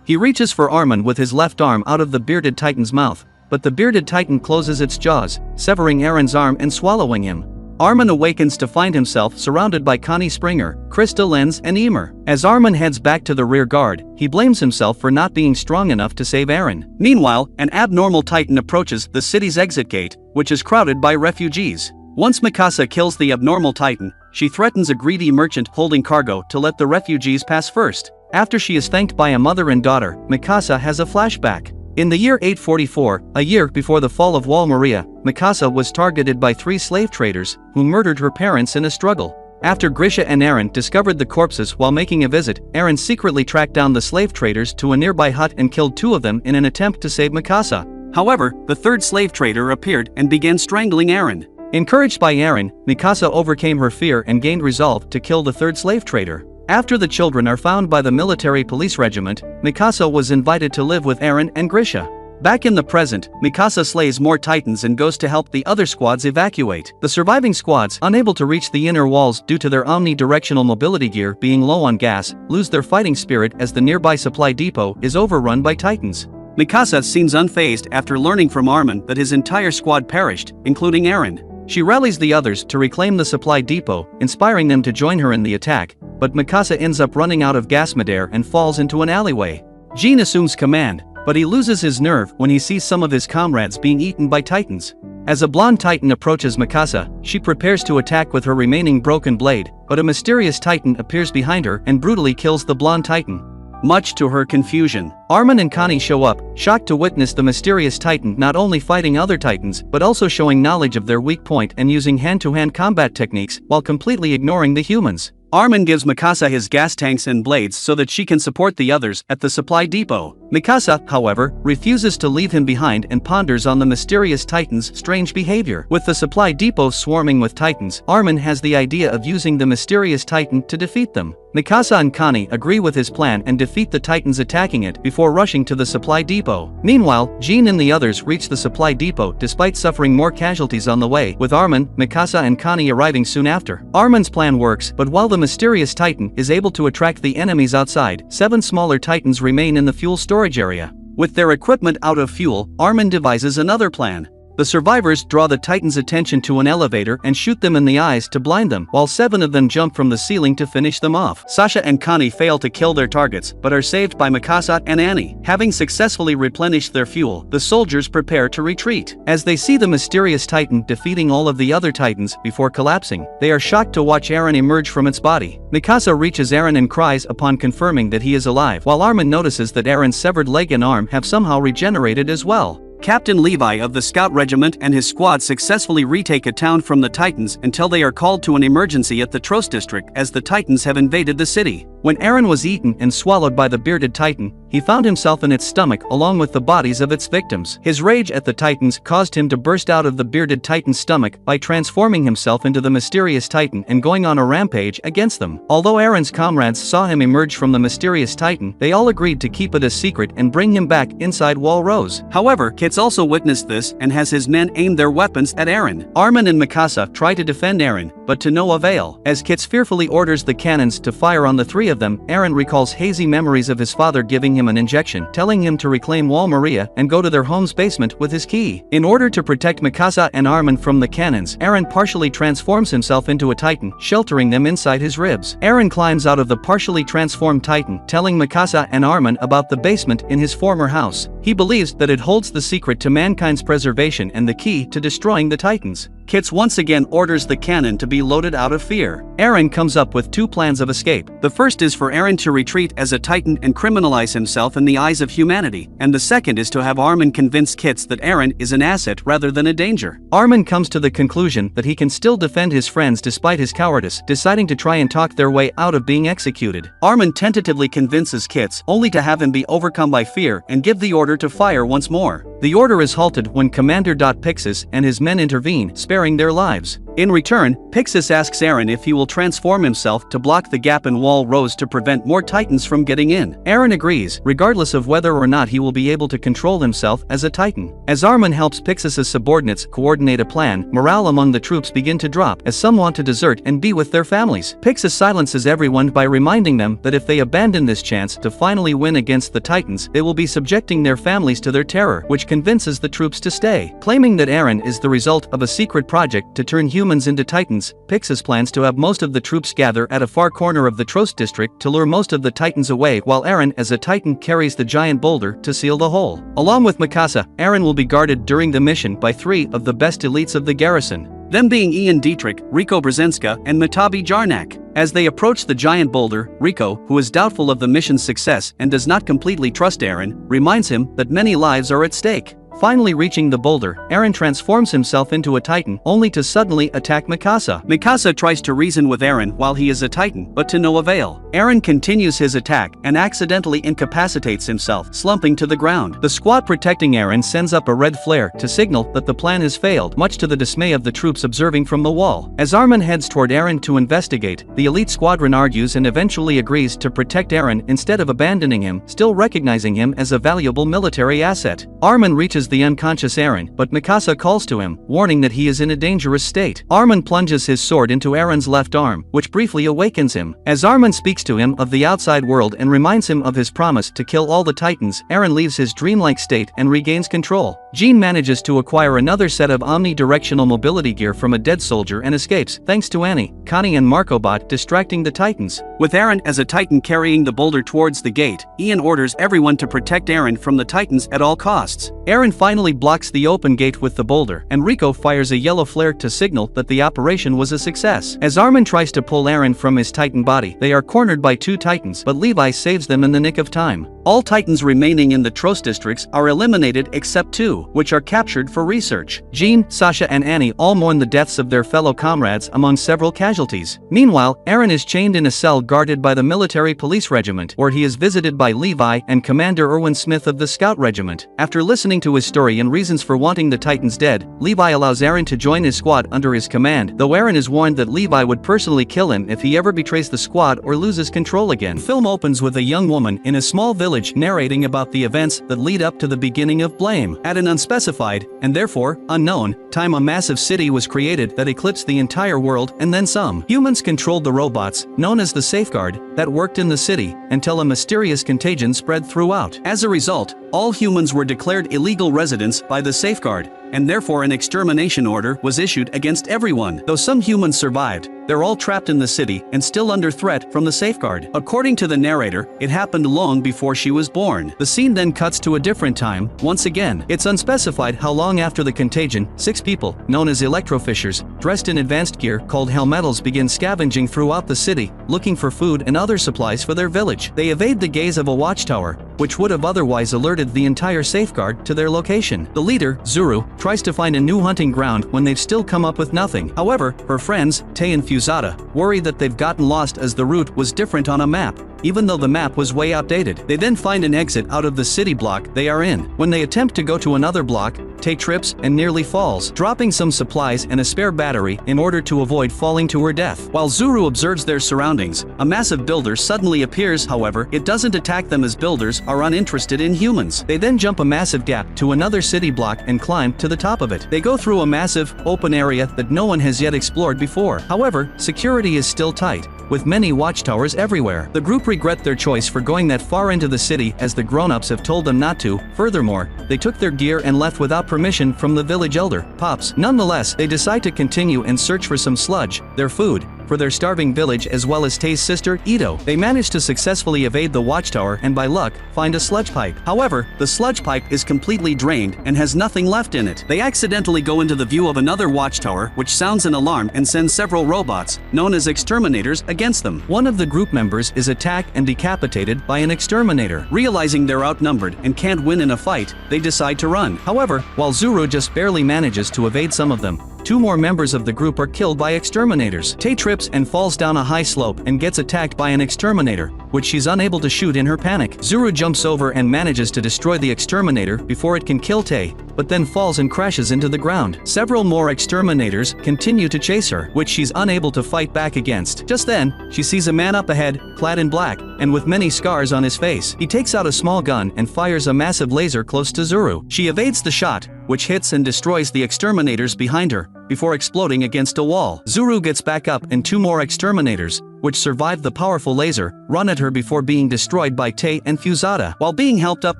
Speaker 1: He reaches for Armin with his left arm out of the bearded Titan's mouth, but the bearded Titan closes its jaws, severing Aaron's arm and swallowing him. Armin awakens to find himself surrounded by Connie Springer, Krista Lenz, and Emer. As Armin heads back to the rear guard, he blames himself for not being strong enough to save Aaron. Meanwhile, an abnormal Titan approaches the city's exit gate, which is crowded by refugees. Once Mikasa kills the abnormal Titan, she threatens a greedy merchant holding cargo to let the refugees pass first. After she is thanked by a mother and daughter, Mikasa has a flashback. In the year 844, a year before the fall of Wall Maria, Mikasa was targeted by 3 slave traders, who murdered her parents in a struggle. After Grisha and Aaron discovered the corpses while making a visit, Aaron secretly tracked down the slave traders to a nearby hut and killed 2 of them in an attempt to save Mikasa. However, the 3rd slave trader appeared and began strangling Aaron. Encouraged by Aaron, Mikasa overcame her fear and gained resolve to kill the 3rd slave trader. After the children are found by the military police regiment, Mikasa was invited to live with Aaron and Grisha. Back in the present, Mikasa slays more Titans and goes to help the other squads evacuate. The surviving squads, unable to reach the inner walls due to their omnidirectional mobility gear being low on gas, lose their fighting spirit as the nearby supply depot is overrun by Titans. Mikasa seems unfazed after learning from Armin that his entire squad perished, including Aaron. She rallies the others to reclaim the supply depot, inspiring them to join her in the attack, but Mikasa ends up running out of gas midair and falls into an alleyway. Jean assumes command, but he loses his nerve when he sees some of his comrades being eaten by Titans. As a blonde Titan approaches Mikasa, she prepares to attack with her remaining broken blade, but a mysterious Titan appears behind her and brutally kills the blonde Titan. Much to her confusion, Armin and Connie show up, shocked to witness the mysterious Titan not only fighting other Titans but also showing knowledge of their weak point and using hand-to-hand combat techniques while completely ignoring the humans. Armin gives Mikasa his gas tanks and blades so that she can support the others at the supply depot. Mikasa, however, refuses to leave him behind and ponders on the mysterious Titan's strange behavior. With the supply depot swarming with Titans, Armin has the idea of using the mysterious Titan to defeat them. Mikasa and Connie agree with his plan and defeat the Titans attacking it before rushing to the supply depot. Meanwhile, Jean and the others reach the supply depot despite suffering more casualties on the way, with Armin, Mikasa and Connie arriving soon after. Armin's plan works, but while the mysterious Titan is able to attract the enemies outside, 7 smaller Titans remain in the fuel storage area. With their equipment out of fuel, Armin devises another plan. The survivors draw the Titans' attention to an elevator and shoot them in the eyes to blind them, while 7 of them jump from the ceiling to finish them off. Sasha and Connie fail to kill their targets, but are saved by Mikasa and Annie. Having successfully replenished their fuel, the soldiers prepare to retreat. As they see the mysterious Titan defeating all of the other Titans before collapsing, they are shocked to watch Eren emerge from its body. Mikasa reaches Eren and cries upon confirming that he is alive, while Armin notices that Eren's severed leg and arm have somehow regenerated as well. Captain Levi of the Scout Regiment and his squad successfully retake a town from the Titans until they are called to an emergency at the Tros district as the Titans have invaded the city. When Eren was eaten and swallowed by the bearded Titan, he found himself in its stomach along with the bodies of its victims. His rage at the Titans caused him to burst out of the bearded Titan's stomach by transforming himself into the mysterious Titan and going on a rampage against them. Although Eren's comrades saw him emerge from the mysterious Titan, they all agreed to keep it a secret and bring him back inside Wall Rose. However, Kit's also witnessed this and has his men aim their weapons at Eren. Armin and Mikasa try to defend Eren, but to no avail. As Kitz fearfully orders the cannons to fire on the 3 of them, Eren recalls hazy memories of his father giving him an injection, telling him to reclaim Wall Maria and go to their home's basement with his key. In order to protect Mikasa and Armin from the cannons, Eren partially transforms himself into a Titan, sheltering them inside his ribs. Eren climbs out of the partially transformed Titan, telling Mikasa and Armin about the basement in his former house. He believes that it holds the secret to mankind's preservation and the key to destroying the Titans. Kitz once again orders the cannon to be loaded out of fear. Eren comes up with 2 plans of escape. The first is for Eren to retreat as a Titan and criminalize himself in the eyes of humanity, and the second is to have Armin convince Kitz that Eren is an asset rather than a danger. Armin comes to the conclusion that he can still defend his friends despite his cowardice, deciding to try and talk their way out of being executed. Armin tentatively convinces Kitz, only to have him be overcome by fear and give the order to fire once more. The order is halted when Commander Pixis and his men intervene, sparing their lives. In return, Pixis asks Eren if he will transform himself to block the gap in Wall Rose to prevent more Titans from getting in. Eren agrees, regardless of whether or not he will be able to control himself as a Titan. As Armin helps Pixis' subordinates coordinate a plan, morale among the troops begin to drop as some want to desert and be with their families. Pixis silences everyone by reminding them that if they abandon this chance to finally win against the Titans, they will be subjecting their families to their terror, which convinces the troops to stay. Claiming that Eren is the result of a secret project to turn humans into Titans, Pixis plans to have most of the troops gather at a far corner of the Tros district to lure most of the Titans away, while Eren as a Titan carries the giant boulder to seal the hole. Along with Mikasa, Eren will be guarded during the mission by 3 of the best elites of the garrison, them being Ian Dietrich, Rico Brzezinska, and Matabi Jarnak. As they approach the giant boulder, Rico, who is doubtful of the mission's success and does not completely trust Eren, reminds him that many lives are at stake. Finally reaching the boulder, Eren transforms himself into a Titan, only to suddenly attack Mikasa. Mikasa tries to reason with Eren while he is a Titan, but to no avail. Eren continues his attack and accidentally incapacitates himself, slumping to the ground. The squad protecting Eren sends up a red flare to signal that the plan has failed, much to the dismay of the troops observing from the wall. As Armin heads toward Eren to investigate, the elite squadron argues and eventually agrees to protect Eren instead of abandoning him, still recognizing him as a valuable military asset. Armin reaches the unconscious Eren, but Mikasa calls to him, warning that he is in a dangerous state. Armin plunges his sword into Eren's left arm, which briefly awakens him. As Armin speaks to him of the outside world and reminds him of his promise to kill all the Titans, Eren leaves his dreamlike state and regains control. Jean manages to acquire another set of omnidirectional mobility gear from a dead soldier and escapes, thanks to Annie, Connie and Markobot distracting the Titans. With Eren as a Titan carrying the boulder towards the gate, Ian orders everyone to protect Eren from the Titans at all costs. Eren finally blocks the open gate with the boulder, and Rico fires a yellow flare to signal that the operation was a success. As Armin tries to pull Aaron from his Titan body, they are cornered by 2 Titans, but Levi saves them in the nick of time. All Titans remaining in the Trost districts are eliminated except 2, which are captured for research. Jean, Sasha and Annie all mourn the deaths of their fellow comrades among several casualties. Meanwhile, Aaron is chained in a cell guarded by the military police regiment, where he is visited by Levi and Commander Erwin Smith of the Scout Regiment. After listening to his story and reasons for wanting the Titans dead, Levi allows Aaron to join his squad under his command, though Aaron is warned that Levi would personally kill him if he ever betrays the squad or loses control again. The film opens with a young woman in a small village narrating about the events that lead up to the beginning of Blame. At an unspecified, and therefore unknown, time, a massive city was created that eclipsed the entire world and then some. Humans controlled the robots, known as the Safeguard, that worked in the city, until a mysterious contagion spread throughout. As a result, all humans were declared illegal residents by the Safeguard, and therefore an extermination order was issued against everyone. Though some humans survived, they're all trapped in the city and still under threat from the Safeguard. According to the narrator, it happened long before she was born. The scene then cuts to a different time, once again. It's unspecified how long after the contagion. 6 people, known as electrofishers, dressed in advanced gear called Hellmetals, begin scavenging throughout the city, looking for food and other supplies for their village. They evade the gaze of a watchtower, which would have otherwise alerted the entire Safeguard to their location. The leader, Zuru, tries to find a new hunting ground when they've still come up with nothing. However, her friends, Tay and Fusada, worry that they've gotten lost as the route was different on a map, even though the map was way outdated. They then find an exit out of the city block they are in. When they attempt to go to another block, Tay trips and nearly falls, dropping some supplies and a spare battery in order to avoid falling to her death. While Zuru observes their surroundings, a massive builder suddenly appears. However, it doesn't attack them as builders are uninterested in humans. They then jump a massive gap to another city block and climb to the top of it. They go through a massive, open area that no one has yet explored before. However, security is still tight, with many watchtowers everywhere. The group regret their choice for going that far into the city, as the grown-ups have told them not to. Furthermore, they took their gear and left without permission from the village elder, Pops. Nonetheless, they decide to continue and search for some sludge, their food, for their starving village, as well as Tay's sister, Ito. They manage to successfully evade the watchtower and by luck, find a sludge pipe. However, the sludge pipe is completely drained and has nothing left in it. They accidentally go into the view of another watchtower, which sounds an alarm and sends several robots, known as exterminators, against them. One of the group members is attacked and decapitated by an exterminator. Realizing they're outnumbered and can't win in a fight, they decide to run. However, while Zuru just barely manages to evade some of them, 2 more members of the group are killed by exterminators. Tay trips and falls down a high slope and gets attacked by an exterminator, which she's unable to shoot in her panic. Zuru jumps over and manages to destroy the exterminator before it can kill Tay, but then falls and crashes into the ground. Several more exterminators continue to chase her, which she's unable to fight back against. Just then, she sees a man up ahead, clad in black, and with many scars on his face. He takes out a small gun and fires a massive laser close to Zuru. She evades the shot, which hits and destroys the exterminators behind her, before exploding against a wall. Zuru gets back up and 2 more exterminators, which survived the powerful laser, run at her before being destroyed by Tay and Fusada. While being helped up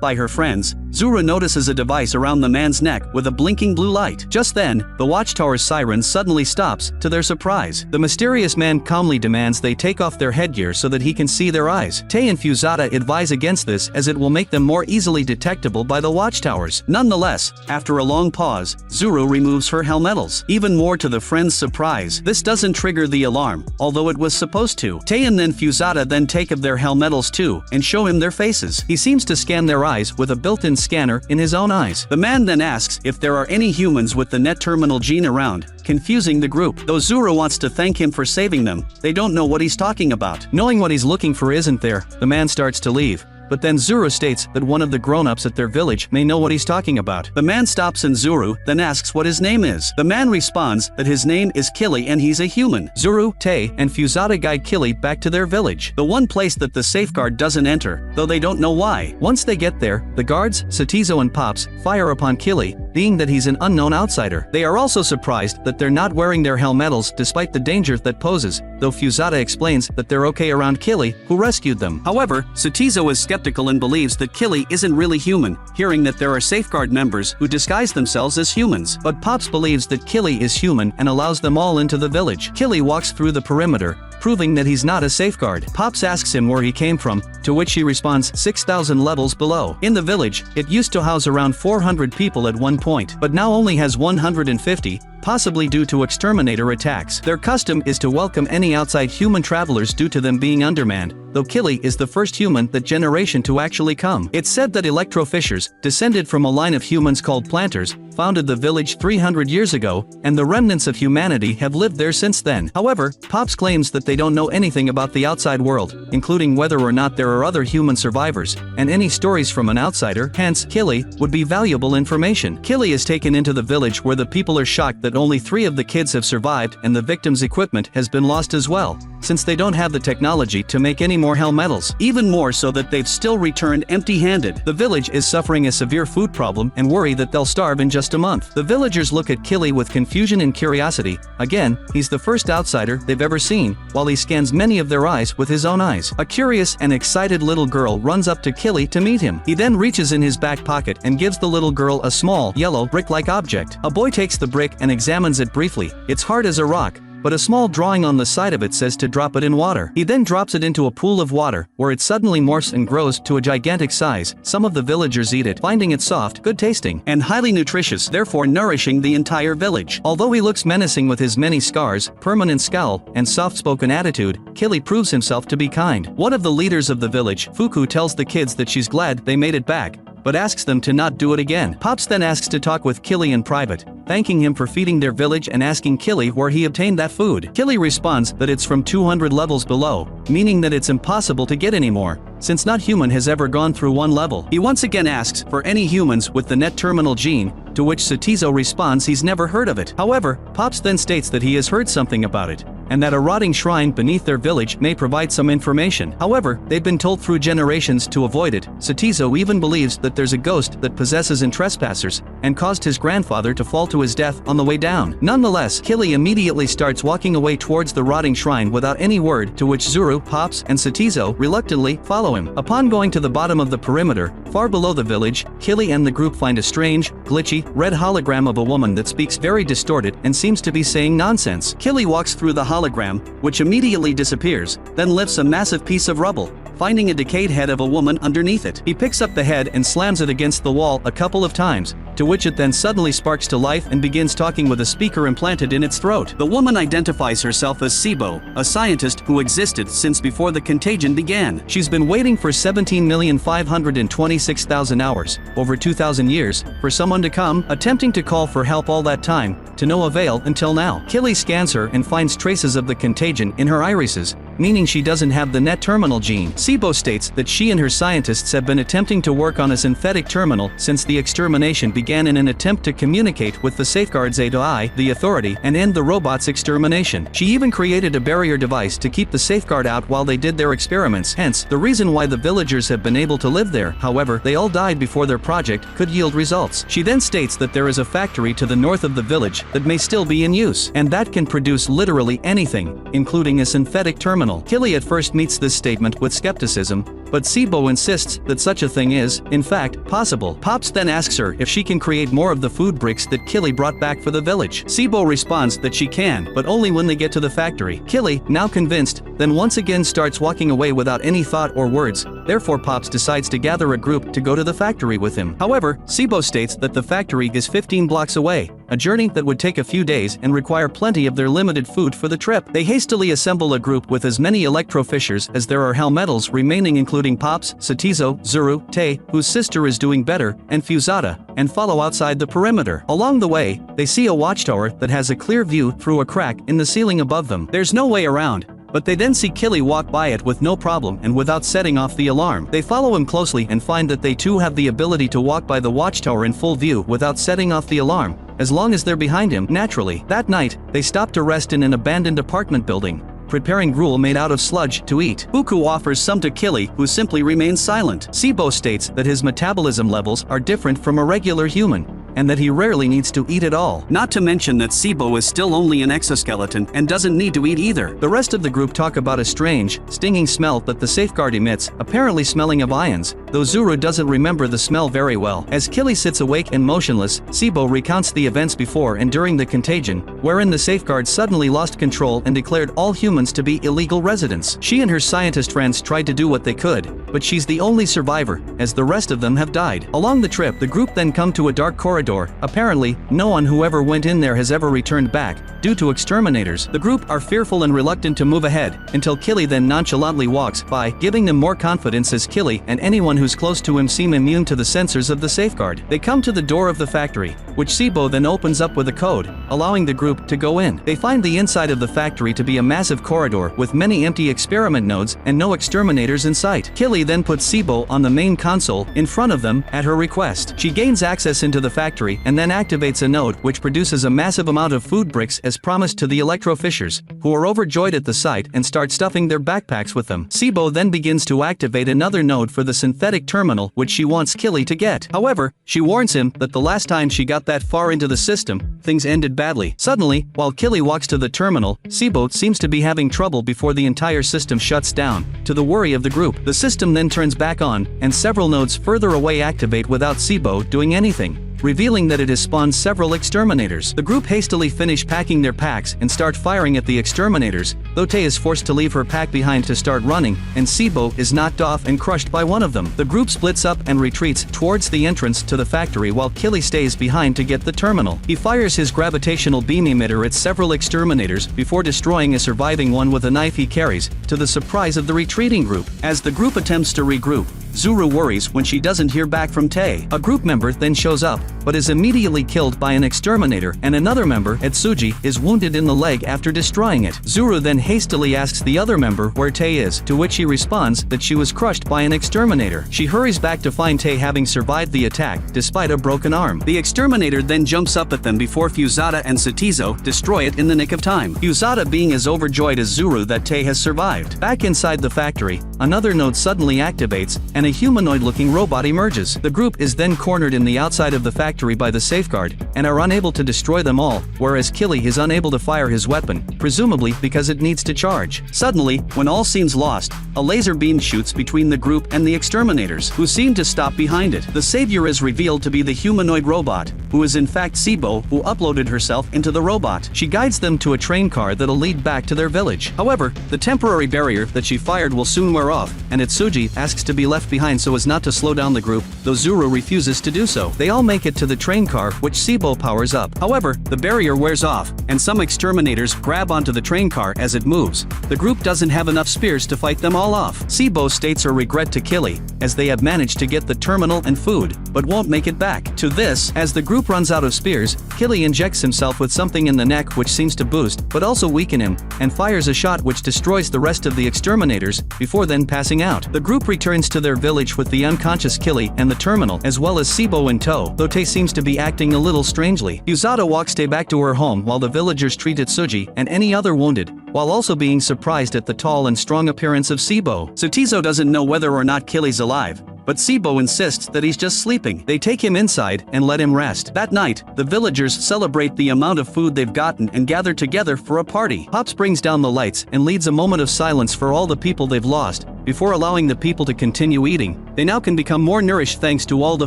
Speaker 1: by her friends, Zuru notices a device around the man's neck with a blinking blue light. Just then, the watchtower's siren suddenly stops, to their surprise. The mysterious man calmly demands they take off their headgear so that he can see their eyes. Tay and Fusada advise against this, as it will make them more easily detectable by the watchtowers. Nonetheless, after a long pause, Zuru removes her Hellmetals. Even more to the friends' surprise, this doesn't trigger the alarm, although it was supposed to. Tay and then Fusada then take of their Hellmetals too, and show him their faces. He seems to scan their eyes with a built-in scanner in his own eyes. The man then asks if there are any humans with the net terminal gene around, confusing the group. Though Zuru wants to thank him for saving them, they don't know what he's talking about. Knowing what he's looking for isn't there, the man starts to leave. But then Zuru states that one of the grown-ups at their village may know what he's talking about. The man stops and Zuru then asks what his name is. The man responds that his name is Killy and he's a human. Zuru, Tay, and Fusada guide Killy back to their village, the one place that the Safeguard doesn't enter, though they don't know why. Once they get there, the guards, Satizo and Pops, fire upon Killy, being that he's an unknown outsider. They are also surprised that they're not wearing their Hellmetals despite the danger that poses, though Fusada explains that they're okay around Killy, who rescued them. However, Satizo is skeptical and believes that Killy isn't really human, hearing that there are Safeguard members who disguise themselves as humans. But Pops believes that Killy is human and allows them all into the village. Killy walks through the perimeter, proving that he's not a safeguard. Pops asks him where he came from, to which he responds 6,000 levels below. In the village, it used to house around 400 people at one point, but now only has 150, possibly due to exterminator attacks. Their custom is to welcome any outside human travelers due to them being undermanned, though Killy is the first human that generation to actually come. It's said that electrofishers, descended from a line of humans called planters, founded the village 300 years ago, and the remnants of humanity have lived there since then. However, Pops claims that they don't know anything about the outside world, including whether or not there are other human survivors, and any stories from an outsider, hence, Killy, would be valuable information. Killy is taken into the village where the people are shocked that only 3 of the kids have survived and the victim's equipment has been lost as well, since they don't have the technology to make any more hell metals. Even more so that they've still returned empty-handed. The village is suffering a severe food problem and worry that they'll starve in just a month. The villagers look at Killy with confusion and curiosity. Again, he's the first outsider they've ever seen, while he scans many of their eyes with his own eyes. A curious and excited little girl runs up to Killy to meet him. He then reaches in his back pocket and gives the little girl a small, yellow, brick-like object. A boy takes the brick and examines it briefly. It's hard as a rock, but a small drawing on the side of it says to drop it in water. He then drops it into a pool of water, where it suddenly morphs and grows to a gigantic size. Some of the villagers eat it, finding it soft, good tasting, and highly nutritious, therefore nourishing the entire village. Although he looks menacing with his many scars, permanent scowl, and soft-spoken attitude, Killy proves himself to be kind. One of the leaders of the village, Fuku, tells the kids that she's glad they made it back, but asks them to not do it again. Pops then asks to talk with Killy in private, thanking him for feeding their village and asking Killy where he obtained that food. Killy responds that it's from 200 levels below, meaning that it's impossible to get anymore, since not human has ever gone through one level. He once again asks for any humans with the net terminal gene, to which Satizo responds he's never heard of it. However, Pops then states that he has heard something about it, and that a rotting shrine beneath their village may provide some information. However, they've been told through generations to avoid it. Satizo even believes that there's a ghost that possesses and trespassers, and caused his grandfather to fall to his death on the way down. Nonetheless, Killy immediately starts walking away towards the rotting shrine without any word, to which Zuru, Pops, and Satizo reluctantly follow him. Upon going to the bottom of the perimeter, far below the village, Killy and the group find a strange, glitchy, red hologram of a woman that speaks very distorted and seems to be saying nonsense. Killy walks through the hologram, which immediately disappears, then lifts a massive piece of rubble, finding a decayed head of a woman underneath it. He picks up the head and slams it against the wall a couple of times, to which it then suddenly sparks to life and begins talking with a speaker implanted in its throat. The woman identifies herself as Sibo, a scientist who existed since before the contagion began. She's been waiting for 17,526,000 hours, over 2,000 years, for someone to come, attempting to call for help all that time, to no avail until now. Killy scans her and finds traces of the contagion in her irises, meaning she doesn't have the net terminal gene. Sibo states that she and her scientists have been attempting to work on a synthetic terminal since the extermination began in an attempt to communicate with the safeguards AI, the authority, and end the robot's extermination. She even created a barrier device to keep the safeguard out while they did their experiments, hence, the reason why the villagers have been able to live there. However, they all died before their project could yield results. She then states that there is a factory to the north of the village that may still be in use, and that can produce literally anything, including a synthetic terminal. Killy at first meets this statement with skepticism, but Sibo insists that such a thing is, in fact, possible. Pops then asks her if she can create more of the food bricks that Killy brought back for the village. Sibo responds that she can, but only when they get to the factory. Killy, now convinced, then once again starts walking away without any thought or words. Therefore Pops decides to gather a group to go to the factory with him. However, Sibo states that the factory is 15 blocks away, a journey that would take a few days and require plenty of their limited food for the trip. They hastily assemble a group with as many electrofishers as there are hell metals remaining, including Pops, Satizo, Zuru, Tay, whose sister is doing better, and Fusada, and follow outside the perimeter. Along the way, they see a watchtower that has a clear view through a crack in the ceiling above them. There's no way around, but they then see Killy walk by it with no problem and without setting off the alarm. They follow him closely and find that they too have the ability to walk by the watchtower in full view without setting off the alarm, as long as they're behind him. Naturally, that night, they stop to rest in an abandoned apartment building, preparing gruel made out of sludge to eat. Buku offers some to Killy, who simply remains silent. Sibo states that his metabolism levels are different from a regular human, and that he rarely needs to eat at all. Not to mention that Sibo is still only an exoskeleton and doesn't need to eat either. The rest of the group talk about a strange, stinging smell that the safeguard emits, apparently smelling of ions, though Zuru doesn't remember the smell very well. As Killy sits awake and motionless, Sibo recounts the events before and during the contagion, wherein the safeguard suddenly lost control and declared all humans to be illegal residents. She and her scientist friends tried to do what they could, but she's the only survivor, as the rest of them have died. Along the trip, the group then come to a dark corridor. Apparently, no one who ever went in there has ever returned back, due to exterminators. The group are fearful and reluctant to move ahead, until Killy then nonchalantly walks by, giving them more confidence as Killy and anyone who's close to him seem immune to the sensors of the safeguard. They come to the door of the factory, which Sibo then opens up with a code, allowing the group to go in. They find the inside of the factory to be a massive corridor with many empty experiment nodes and no exterminators in sight. Killy then puts Sibo on the main console in front of them at her request. She gains access into the factory and then activates a node which produces a massive amount of food bricks as promised to the electrofishers, who are overjoyed at the sight and start stuffing their backpacks with them. Sibo then begins to activate another node for the synthetic terminal which she wants Killy to get. However, she warns him that the last time she got that far into the system, things ended badly. Suddenly, while Killy walks to the terminal, Sibo seems to be having trouble before the entire system shuts down, to the worry of the group. The system then turns back on, and several nodes further away activate without Sibo doing anything, revealing that it has spawned several exterminators. The group hastily finish packing their packs and start firing at the exterminators, though Tay is forced to leave her pack behind to start running, and Sibo is knocked off and crushed by one of them. The group splits up and retreats towards the entrance to the factory while Killy stays behind to get the terminal. He fires his gravitational beam emitter at several exterminators before destroying a surviving one with a knife he carries, to the surprise of the retreating group. As the group attempts to regroup, Zuru worries when she doesn't hear back from Tay. A group member then shows up, but is immediately killed by an exterminator, and another member, Etsuji, is wounded in the leg after destroying it. Zuru then hastily asks the other member where Tay is, to which he responds that she was crushed by an exterminator. She hurries back to find Tay having survived the attack, despite a broken arm. The exterminator then jumps up at them before Fusada and Satizo destroy it in the nick of time. Fusada being as overjoyed as Zuru that Tay has survived. Back inside the factory, another node suddenly activates, and a humanoid-looking robot emerges. The group is then cornered in the outside of the factory by the safeguard, and are unable to destroy them all, whereas Killy is unable to fire his weapon, presumably because it needs to charge. Suddenly, when all seems lost, a laser beam shoots between the group and the exterminators, who seem to stop behind it. The savior is revealed to be the humanoid robot, who is in fact Sibo, who uploaded herself into the robot. She guides them to a train car that'll lead back to their village. However, the temporary barrier that she fired will soon wear off, and Etsuji asks to be left behind so as not to slow down the group, though Zuru refuses to do so. They all make it to the train car, which Sibo powers up. However, the barrier wears off, and some exterminators grab onto the train car as it moves. The group doesn't have enough spears to fight them all off. Sibo states her regret to Killy, as they have managed to get the terminal and food, but won't make it back. To this, as the group runs out of spears, Killy injects himself with something in the neck which seems to boost, but also weaken him, and fires a shot which destroys the rest of the exterminators, before then passing out. The group returns to their village with the unconscious Killy and the terminal, as well as Sibo in tow, though Tay seems to be acting a little strangely. Fusada walks Tay back to her home while the villagers treat Etsuji and any other wounded, while also being surprised at the tall and strong appearance of Sibo. Satizo doesn't know whether or not Killy's alive, but Sibo insists that he's just sleeping. They take him inside and let him rest. That night, the villagers celebrate the amount of food they've gotten and gather together for a party. Pops brings down the lights and leads a moment of silence for all the people they've lost, before allowing the people to continue eating. They now can become more nourished thanks to all the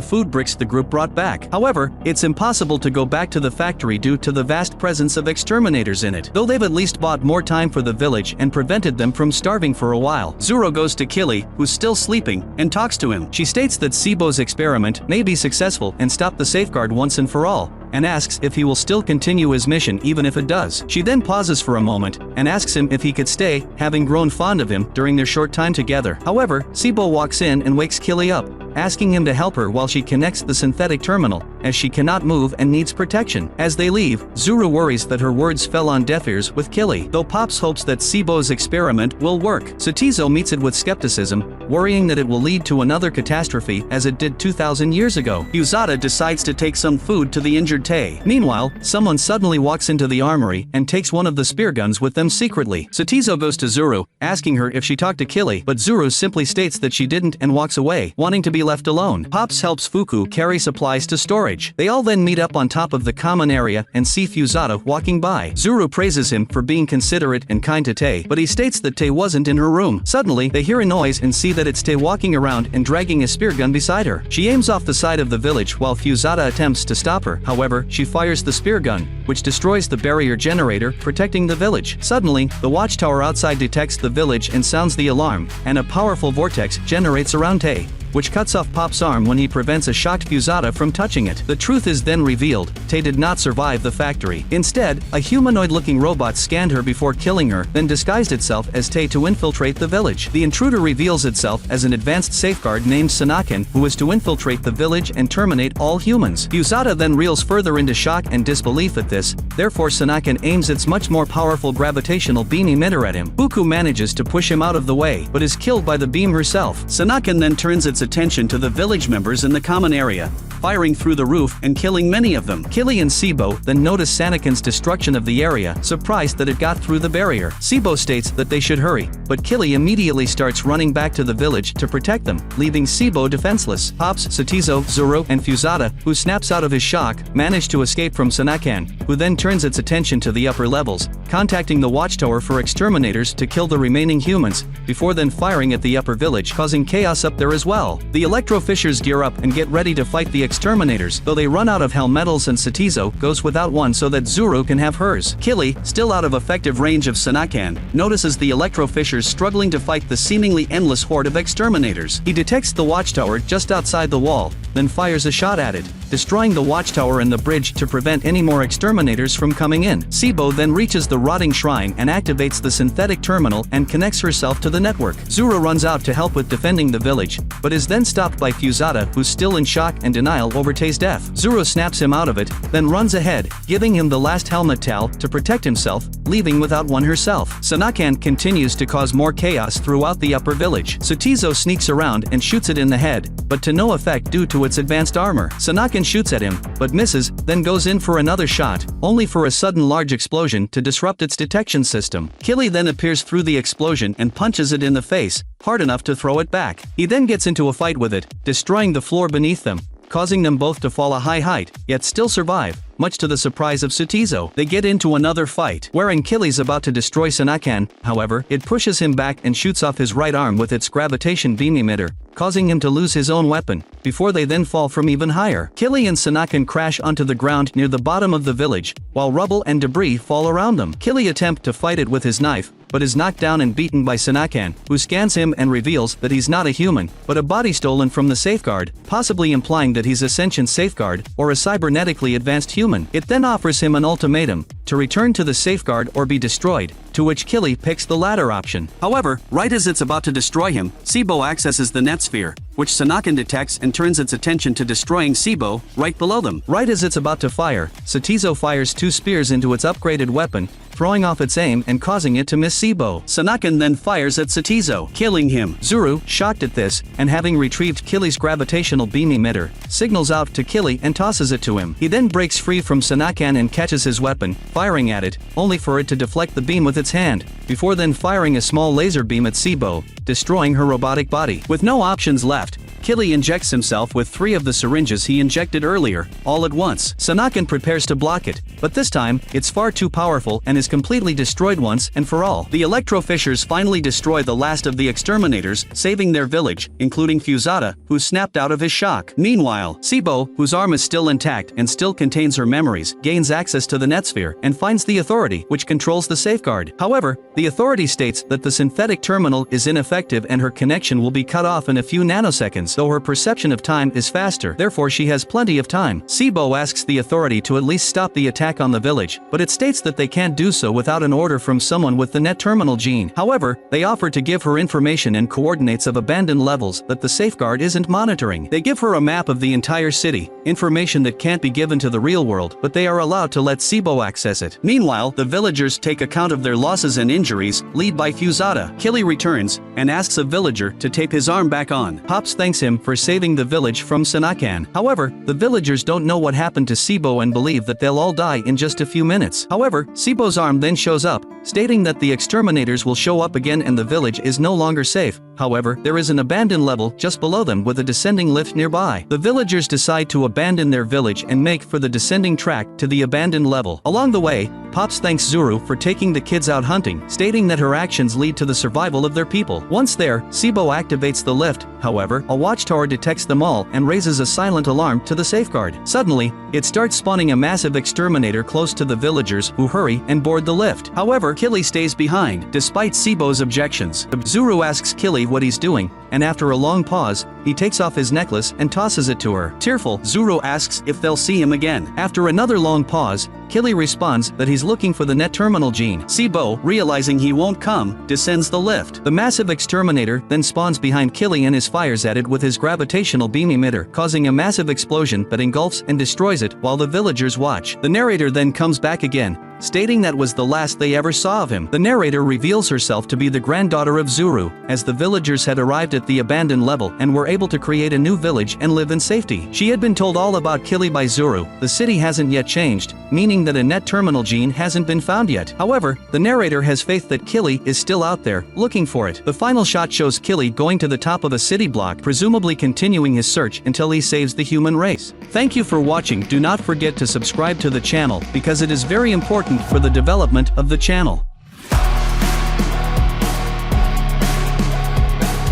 Speaker 1: food bricks the group brought back. However, it's impossible to go back to the factory due to the vast presence of exterminators in it, though they've at least bought more time for the village and prevented them from starving for a while. Zuru goes to Killy, who's still sleeping, and talks to him. She states that Sibo's experiment may be successful and stop the safeguard once and for all, and asks if he will still continue his mission even if it does. She then pauses for a moment, and asks him if he could stay, having grown fond of him during their short time together. However, Sibo walks in and wakes Killy up, asking him to help her while she connects the synthetic terminal, as she cannot move and needs protection. As they leave, Zuru worries that her words fell on deaf ears with Killy, though Pops hopes that Sibo's experiment will work. Satizo meets it with skepticism, worrying that it will lead to another catastrophe as it did 2,000 years ago. Fusada decides to take some food to the injured Tay. Meanwhile, someone suddenly walks into the armory and takes one of the spear guns with them secretly. Satizo goes to Zuru, asking her if she talked to Killy, but Zuru simply states that she didn't and walks away, wanting to be left alone. Pops helps Fuku carry supplies to storage. They all then meet up on top of the common area and see Fusada walking by. Zuru praises him for being considerate and kind to Tei, but he states that Tei wasn't in her room. Suddenly, they hear a noise and see that it's Tei walking around and dragging a spear gun beside her. She aims off the side of the village while Fusada attempts to stop her. However, she fires the spear gun, which destroys the barrier generator, protecting the village. Suddenly, the watchtower outside detects the village and sounds the alarm, and a powerful vortex generates around Tei, which cuts off Pop's arm when he prevents a shocked Fusada from touching it. The truth is then revealed: Tei did not survive the factory. Instead, a humanoid-looking robot scanned her before killing her, then disguised itself as Tei to infiltrate the village. The intruder reveals itself as an advanced safeguard named Sanaken, who is to infiltrate the village and terminate all humans. Fusada then reels further into shock and disbelief at this, therefore Sanaken aims its much more powerful gravitational beam emitter at him. Fuku manages to push him out of the way, but is killed by the beam herself. Sanaken then turns its attention to the village members in the common area, firing through the roof and killing many of them. Killy and Sibo then notice Sanaken's destruction of the area, surprised that it got through the barrier. Sibo states that they should hurry, but Killy immediately starts running back to the village to protect them, leaving Sibo defenseless. Pops, Satizo, Zoro, and Fusada, who snaps out of his shock, manage to escape from Sanaken, who then turns its attention to the upper levels, contacting the watchtower for exterminators to kill the remaining humans, before then firing at the upper village, causing chaos up there as well. The Electro-Fishers gear up and get ready to fight the exterminators, though they run out of Hellmetals and Satizo goes without one so that Zuru can have hers. Killy, still out of effective range of Sanaken, notices the Electro-Fishers struggling to fight the seemingly endless horde of exterminators. He detects the watchtower just outside the wall, then fires a shot at it, destroying the watchtower and the bridge to prevent any more exterminators from coming in. Sibo then reaches the rotting shrine and activates the synthetic terminal and connects herself to the network. Zuru runs out to help with defending the village, but is then stopped by Fusada, who's still in shock and denial over Tei's death. Zuru snaps him out of it, then runs ahead, giving him the last helmet towel to protect himself, leaving without one herself. Sanaken continues to cause more chaos throughout the upper village. Satizo sneaks around and shoots it in the head, but to no effect due to its advanced armor. Sanaken shoots at him, but misses, then goes in for another shot, only for a sudden large explosion to disrupt its detection system. Killy then appears through the explosion and punches it in the face, hard enough to throw it back. He then gets into a fight with it, destroying the floor beneath them, causing them both to fall a high height, yet still survive. Much to the surprise of Satizo, they get into another fight, wherein Killy's about to destroy Sanaken. However, it pushes him back and shoots off his right arm with its gravitation beam emitter, causing him to lose his own weapon, before they then fall from even higher. Killy and Sanaken crash onto the ground near the bottom of the village, while rubble and debris fall around them. Killy attempts to fight it with his knife, but is knocked down and beaten by Sanaken, who scans him and reveals that he's not a human, but a body stolen from the safeguard, possibly implying that he's a sentient safeguard, or a cybernetically advanced human. It then offers him an ultimatum, to return to the safeguard or be destroyed, to which Killy picks the latter option. However, right as it's about to destroy him, Sibo accesses the net sphere, which Sanaken detects and turns its attention to destroying Sibo, right below them. Right as it's about to fire, Satizo fires 2 spears into its upgraded weapon, throwing off its aim and causing it to miss Sibo. Sanaken then fires at Satizo, killing him. Zuru, shocked at this, and having retrieved Killy's gravitational beam emitter, signals out to Killy and tosses it to him. He then breaks free from Sanaken and catches his weapon, firing at it, only for it to deflect the beam with its hand, before then firing a small laser beam at Sibo, destroying her robotic body. With no options left, Killy injects himself with 3 of the syringes he injected earlier, all at once. Sanaken prepares to block it, but this time, it's far too powerful and is completely destroyed once and for all. The Electro-Fishers finally destroy the last of the exterminators, saving their village, including Fusada, who snapped out of his shock. Meanwhile, Sibo, whose arm is still intact and still contains her memories, gains access to the netsphere and finds the Authority, which controls the safeguard. However, the Authority states that the synthetic terminal is ineffective and her connection will be cut off in a few nanoseconds, though her perception of time is faster, therefore she has plenty of time. Sibo asks the Authority to at least stop the attack on the village, but it states that they can't do so without an order from someone with the net terminal gene. However, they offer to give her information and coordinates of abandoned levels that the safeguard isn't monitoring. They give her a map of the entire city, information that can't be given to the real world, but they are allowed to let Sibo access it. Meanwhile, the villagers take account of their losses and injuries, lead by Fusada. Killy returns, and asks a villager to tape his arm back on. Pops thanks him for saving the village from Sanaken. However, the villagers don't know what happened to Sibo and believe that they'll all die in just a few minutes. However, Sibo's arm then shows up, stating that the exterminators will show up again and the village is no longer safe, However, there is an abandoned level just below them with a descending lift nearby. The villagers decide to abandon their village and make for the descending track to the abandoned level. Along the way, Pops thanks Zuru for taking the kids out hunting, stating that her actions lead to the survival of their people. Once there, Sibo activates the lift. However, a watchtower detects them all and raises a silent alarm to the safeguard. Suddenly, it starts spawning a massive exterminator close to the villagers, who hurry and board the lift. However, Killy stays behind, despite Sibo's objections. Zuru asks Killy what he's doing, and after a long pause, he takes off his necklace and tosses it to her. Tearful, Zuru asks if they'll see him again. After another long pause, Killy responds that he's looking for the net terminal gene. Sibo, realizing he won't come, descends the lift. The massive exterminator then spawns behind Killy and is fires at it with his gravitational beam emitter, causing a massive explosion that engulfs and destroys it while the villagers watch. The narrator then comes back again, stating that was the last they ever saw of him. The narrator reveals herself to be the granddaughter of Zuru, as the villagers had arrived at the abandoned level and were able to create a new village and live in safety. She had been told all about Killy by Zuru. The city hasn't yet changed, meaning that a net terminal gene hasn't been found yet. However, the narrator has faith that Killy is still out there, looking for it. The final shot shows Killy going to the top of a city block, presumably continuing his search until he saves the human race. Thank you for watching. Do not forget to subscribe to the channel, because it is very important for the development of the channel.